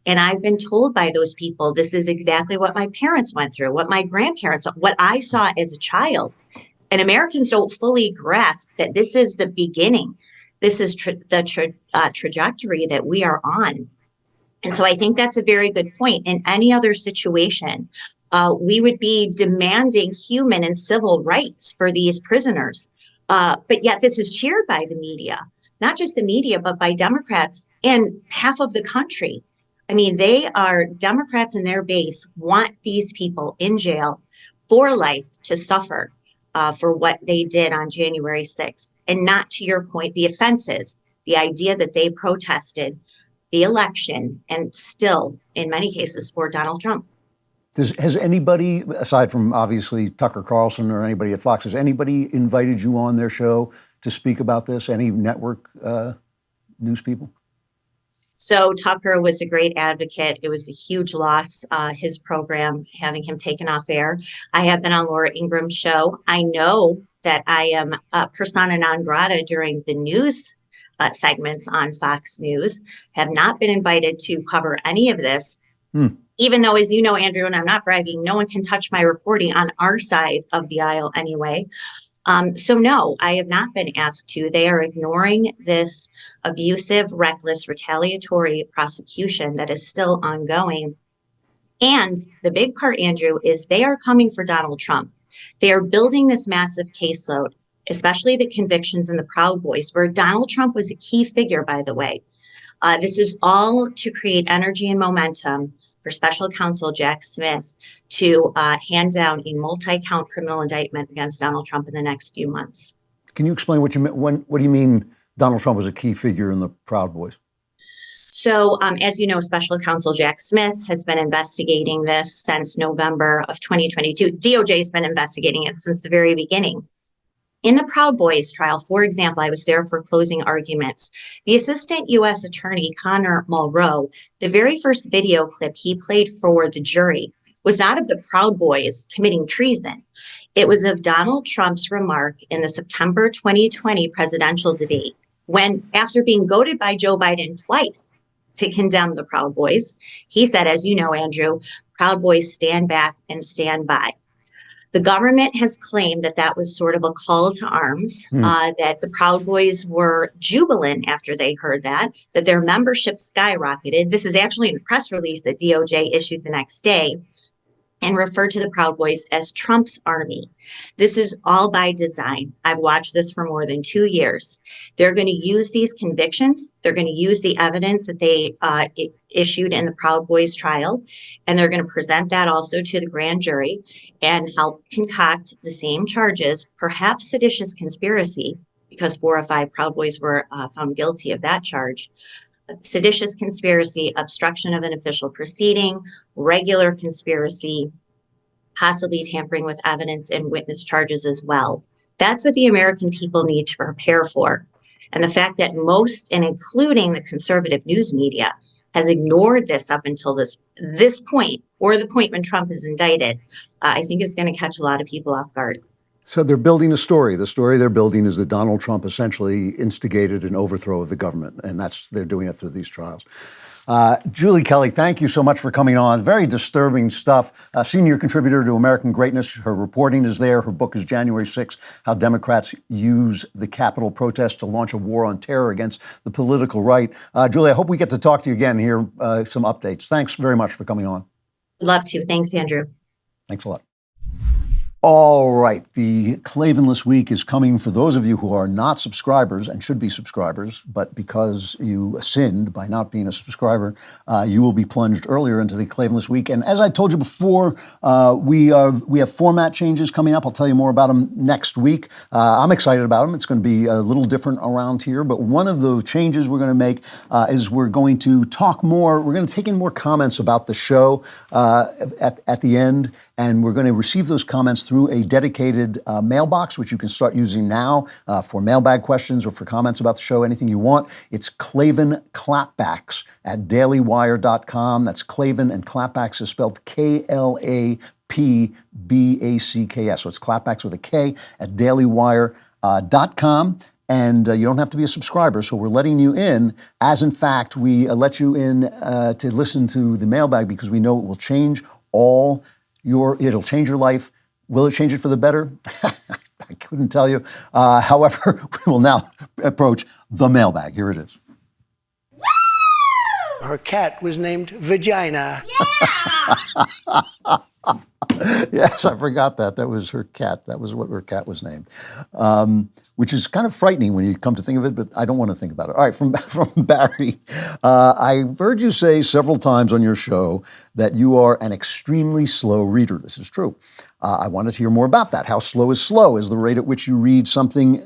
And I've been told by those people, this is exactly what my parents went through, what my grandparents, what I saw as a child. And Americans don't fully grasp that this is the beginning. This is the trajectory that we are on. And so I think that's a very good point. In any other situation, we would be demanding human and civil rights for these prisoners. But yet this is cheered by the media, not just the media, but by Democrats and half of the country. I mean, Democrats in their base want these people in jail for life to suffer for what they did on January 6th. And not, to your point, the offenses, the idea that they protested the election and still, in many cases, for Donald Trump. Has anybody, aside from obviously Tucker Carlson or anybody at Fox, has anybody invited you on their show to speak about this? Any network news people? So Tucker was a great advocate. It was a huge loss, his program, having him taken off air. I have been on Laura Ingram's show. I know that I am persona non grata during the news segments on Fox News, have not been invited to cover any of this, even though, as you know, Andrew, and I'm not bragging, no one can touch my reporting on our side of the aisle anyway. So no, I have not been asked to. They are ignoring this abusive, reckless, retaliatory prosecution that is still ongoing. And the big part, Andrew, is they are coming for Donald Trump. They are building this massive caseload, especially the convictions in the Proud Boys, where Donald Trump was a key figure, by the way. This is all to create energy and momentum for special counsel Jack Smith to hand down a multi-count criminal indictment against Donald Trump in the next few months. Can you explain what you mean? What do you mean Donald Trump was a key figure in the Proud Boys? So, as you know, special counsel Jack Smith has been investigating this since November of 2022. DOJ has been investigating it since the very beginning. In the Proud Boys trial, for example, I was there for closing arguments. The assistant U.S. attorney, Connor Mulrow, the very first video clip he played for the jury was not of the Proud Boys committing treason. It was of Donald Trump's remark in the September 2020 presidential debate when, after being goaded by Joe Biden twice to condemn the Proud Boys, he said, as you know, Andrew, Proud Boys stand back and stand by. The government has claimed that that was sort of a call to arms, that the Proud Boys were jubilant after they heard that their membership skyrocketed. This is actually in a press release that DOJ issued the next day, and referred to the Proud Boys as Trump's army. This is all by design. I've watched this for more than 2 years. They're going to use these convictions. They're going to use the evidence that they issued in the Proud Boys trial, and they're going to present that also to the grand jury and help concoct the same charges, perhaps seditious conspiracy, because 4 or 5 Proud Boys were found guilty of that charge. Seditious conspiracy, obstruction of an official proceeding, regular conspiracy, possibly tampering with evidence and witness charges as well. That's what the American people need to prepare for. And the fact that most, and including the conservative news media, has ignored this up until this point, or the point when Trump is indicted, I think is going to catch a lot of people off guard. So they're building a story. The story they're building is that Donald Trump essentially instigated an overthrow of the government, and they're doing it through these trials. Julie Kelly, thank you so much for coming on. Very disturbing stuff. Senior contributor to American Greatness. Her reporting is there. Her book is January 6th, How Democrats Use the Capitol Protest to Launch a War on Terror Against the Political Right. Julie, I hope we get to talk to you again here, some updates. Thanks very much for coming on. Love to. Thanks, Andrew. Thanks a lot. All right. The Klavanless Week is coming for those of you who are not subscribers and should be subscribers, but because you sinned by not being a subscriber, you will be plunged earlier into the Klavanless Week. And as I told you before, we have format changes coming up. I'll tell you more about them next week. I'm excited about them. It's going to be a little different around here. But one of the changes we're going to make is we're going to talk more. We're going to take in more comments about the show at the end. And we're going to receive those comments through a dedicated mailbox, which you can start using now for mailbag questions or for comments about the show, anything you want. It's Klavan Clapbacks at DailyWire.com. That's Klavan, and Clapbacks is spelled Klapbacks. So it's Clapbacks with a K at DailyWire.com. And you don't have to be a subscriber, so we're letting you in, as in fact we let you in to listen to the mailbag because we know it will change it'll change your life. Will it change it for the better? I couldn't tell you. However, we will now approach the mailbag. Here it is. Her cat was named Vagina. Yeah! Yes, I forgot that. That was her cat. That was what her cat was named. Which is kind of frightening when you come to think of it, but I don't want to think about it. All right, from Barry. I've heard you say several times on your show that you are an extremely slow reader. This is true. I wanted to hear more about that. How slow is slow? Is the rate at which you read something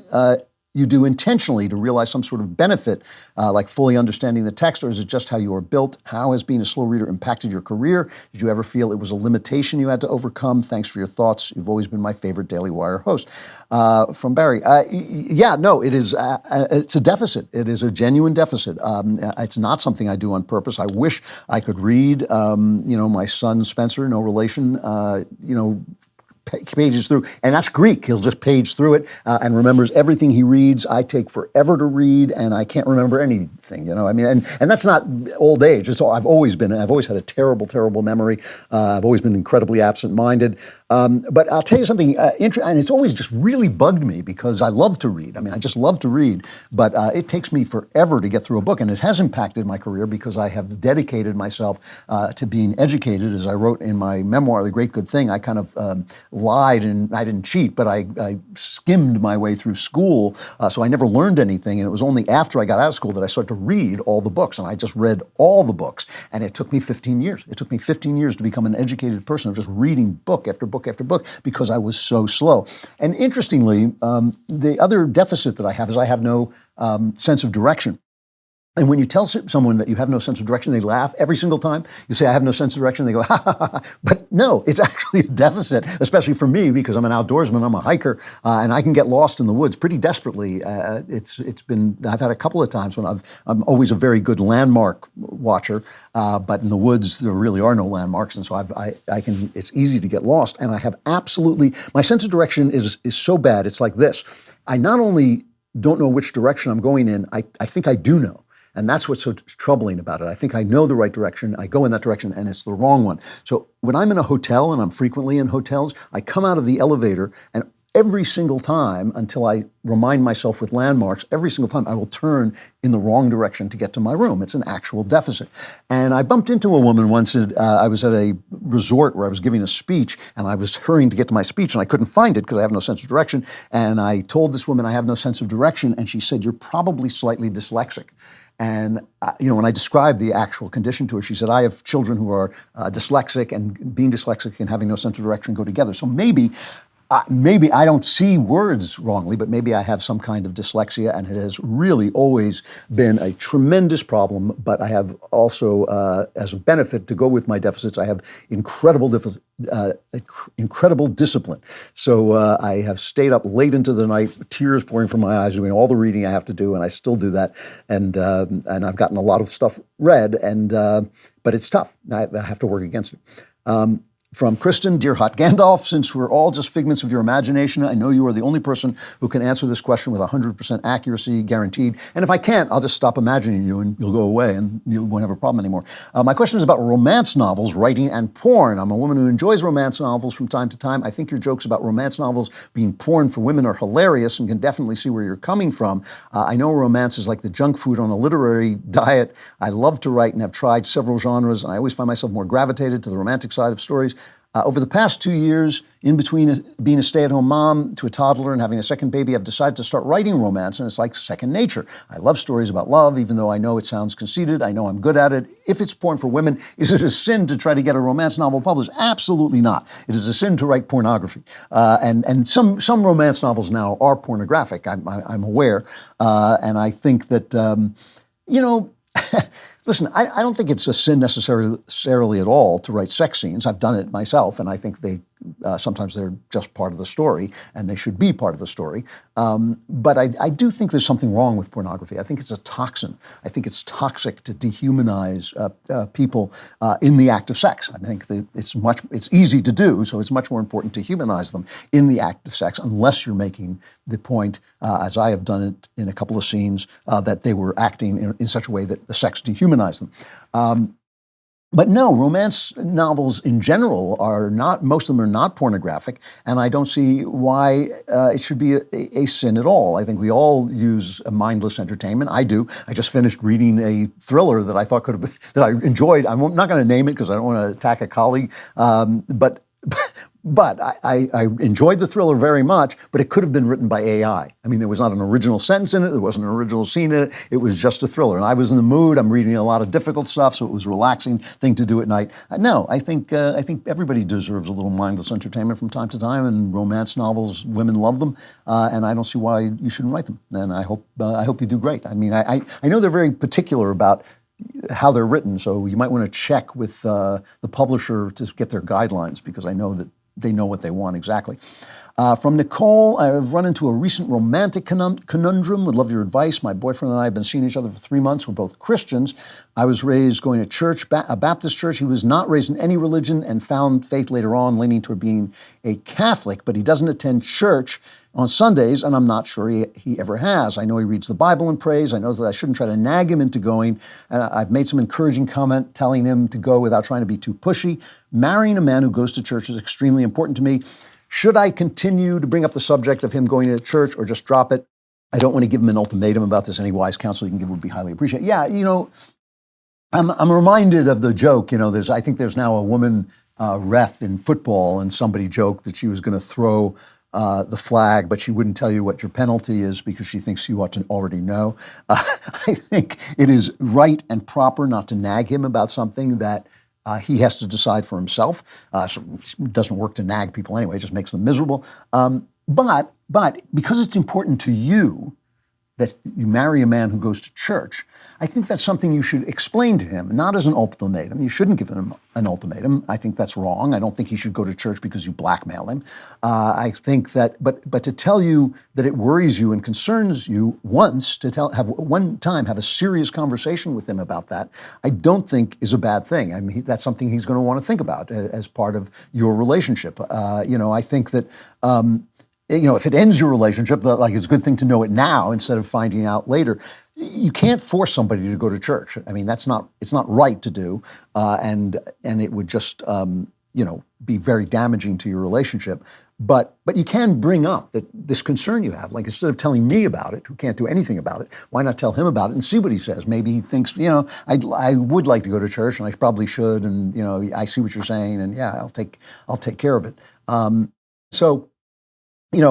you do intentionally to realize some sort of benefit, like fully understanding the text, or is it just how you are built? How has being a slow reader impacted your career? Did you ever feel it was a limitation you had to overcome? Thanks for your thoughts. You've always been my favorite Daily Wire host. From Barry. It is. It's a deficit. It is a genuine deficit. It's not something I do on purpose. I wish I could read, my son Spencer, no relation, pages through, and that's Greek. He'll just page through it and remembers everything he reads. I take forever to read, and I can't remember anything. I mean, and that's not old age. It's all, I've always had a terrible, terrible memory. I've always been incredibly absent-minded. But I'll tell you something interesting, and it's always just really bugged me because I love to read. I mean, I just love to read, but it takes me forever to get through a book, and it has impacted my career because I have dedicated myself to being educated. As I wrote in my memoir, The Great Good Thing, I kind of lied, and I didn't cheat, but I skimmed my way through school, so I never learned anything, and it was only after I got out of school that I started to read all the books, and I just read all the books, and it took me 15 years. It took me 15 years to become an educated person of just reading book after book after book because I was so slow. And interestingly, the other deficit that I have is I have no sense of direction. And when you tell someone that you have no sense of direction, they laugh every single time. You say, I have no sense of direction. They go, ha, ha, ha, ha. But no, it's actually a deficit, especially for me because I'm an outdoorsman, I'm a hiker, and I can get lost in the woods pretty desperately. I've had a couple of times when I'm always a very good landmark watcher, but in the woods, there really are no landmarks. And so it's easy to get lost. And I have my sense of direction is so bad. It's like this. I not only don't know which direction I'm going in, I think I do know. And that's what's so troubling about it. I think I know the right direction. I go in that direction, and it's the wrong one. So when I'm in a hotel, and I'm frequently in hotels, I come out of the elevator, and every single time, until I remind myself with landmarks, every single time I will turn in the wrong direction to get to my room. It's an actual deficit. And I bumped into a woman once. I was at a resort where I was giving a speech, and I was hurrying to get to my speech, and I couldn't find it because I have no sense of direction. And I told this woman I have no sense of direction, and she said, "You're probably slightly dyslexic." And, when I described the actual condition to her, she said, I have children who are dyslexic, and being dyslexic and having no sense of direction go together. So maybe I don't see words wrongly, but maybe I have some kind of dyslexia, and it has really always been a tremendous problem. But I have also, as a benefit to go with my deficits, I have incredible discipline. So I have stayed up late into the night, tears pouring from my eyes, doing all the reading I have to do, and I still do that. And I've gotten a lot of stuff read, but it's tough. I have to work against it. From Kristen, Dear Hot Gandalf, since we're all just figments of your imagination, I know you are the only person who can answer this question with 100% accuracy, guaranteed. And if I can't, I'll just stop imagining you and you'll go away and you won't have a problem anymore. My question is about romance novels, writing, and porn. I'm a woman who enjoys romance novels from time to time. I think your jokes about romance novels being porn for women are hilarious and can definitely see where you're coming from. I know romance is like the junk food on a literary diet. I love to write and have tried several genres, and I always find myself more gravitated to the romantic side of stories. Over the past 2 years, in between being a stay-at-home mom to a toddler and having a second baby, I've decided to start writing romance, and it's like second nature. I love stories about love, even though I know it sounds conceited. I know I'm good at it. If it's porn for women, is it a sin to try to get a romance novel published? Absolutely not. It is a sin to write pornography. And some romance novels now are pornographic, I'm aware. And I think that, listen, I don't think it's a sin necessarily at all to write sex scenes. I've done it myself, and I think sometimes they're just part of the story, and they should be part of the story. But I do think there's something wrong with pornography. I think it's a toxin. I think it's toxic to dehumanize people in the act of sex. I think that it's easy to do, so it's much more important to humanize them in the act of sex, unless you're making the point, as I have done it in a couple of scenes, that they were acting in such a way that the sex dehumanized them. But no, romance novels in general most of them are not pornographic, and I don't see why it should be a sin at all. I think we all use a mindless entertainment. I do. I just finished reading a thriller that I thought that I enjoyed. I'm not going to name it because I don't want to attack a colleague, but I enjoyed the thriller very much, but it could have been written by AI. I mean, there was not an original sentence in it. There wasn't an original scene in it. It was just a thriller. And I was in the mood. I'm reading a lot of difficult stuff, so it was a relaxing thing to do at night. No, I think everybody deserves a little mindless entertainment from time to time, and romance novels, women love them, and I don't see why you shouldn't write them. And I hope you do great. I mean, I know they're very particular about how they're written, so you might want to check with the publisher to get their guidelines, because I know that they know what they want exactly. From Nicole, I've run into a recent romantic conundrum. Would love your advice. My boyfriend and I have been seeing each other for 3 months. We're both Christians. I was raised going to church, a Baptist church. He was not raised in any religion and found faith later on, leaning toward being a Catholic, but he doesn't attend church on Sundays, and I'm not sure he ever has. I know he reads the Bible and prays. I know that I shouldn't try to nag him into going. I've made some encouraging comment telling him to go without trying to be too pushy. Marrying a man who goes to church is extremely important to me. Should I continue to bring up the subject of him going to church or just drop it? I don't want to give him an ultimatum about this. Any wise counsel you can give would be highly appreciated. Yeah, I'm reminded of the joke. I think there's now a woman ref in football, and somebody joked that she was going to throw the flag, but she wouldn't tell you what your penalty is because she thinks you ought to already know. I think it is right and proper not to nag him about something that he has to decide for himself. So it doesn't work to nag people anyway, it just makes them miserable. But because it's important to you that you marry a man who goes to church, I think that's something you should explain to him, not as an ultimatum. You shouldn't give him an ultimatum. I think that's wrong. I don't think he should go to church because you blackmail him. I think that, but to tell you that it worries you and concerns you once, have a serious conversation with him about that, I don't think is a bad thing. I mean, that's something he's going to want to think about as part of your relationship. I think that, if it ends your relationship, it's a good thing to know it now instead of finding out later. You can't force somebody to go to church. I mean, it's not right to do, and it would just be very damaging to your relationship. But you can bring up this concern you have. Like, instead of telling me about it, who can't do anything about it, why not tell him about it and see what he says? Maybe he thinks, I would like to go to church, and I probably should, and I see what you're saying, and yeah, I'll take care of it. It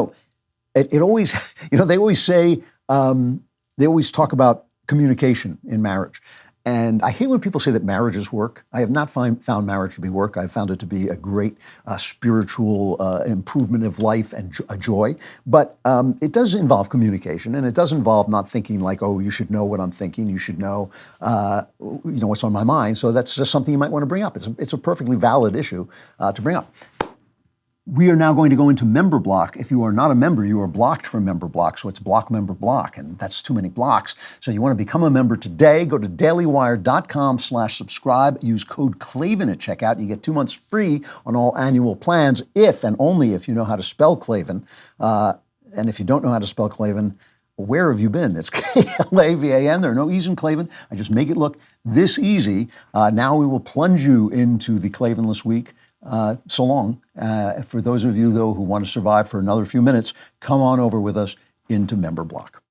always, they always say. They always talk about communication in marriage. And I hate when people say that marriages work. I have not found marriage to be work. I've found it to be a great spiritual improvement of life and a joy. But it does involve communication, and it does involve not thinking like, oh, you should know what I'm thinking. You should know, what's on my mind. So that's just something you might want to bring up. It's a perfectly valid issue to bring up. We are now going to go into member block. If you are not a member, you are blocked from member block. So it's block member block, and that's too many blocks. So you want to become a member today. Go to dailywire.com/subscribe. Use code Klavan at checkout. You get 2 months free on all annual plans if and only if you know how to spell Klavan. And if you don't know how to spell Klavan, where have you been? It's Klavan. There are no E's in Klavan. I just make it look this easy. Now we will plunge you into the Klavanless week. So long. For those of you, though, who want to survive for another few minutes, come on over with us into member block.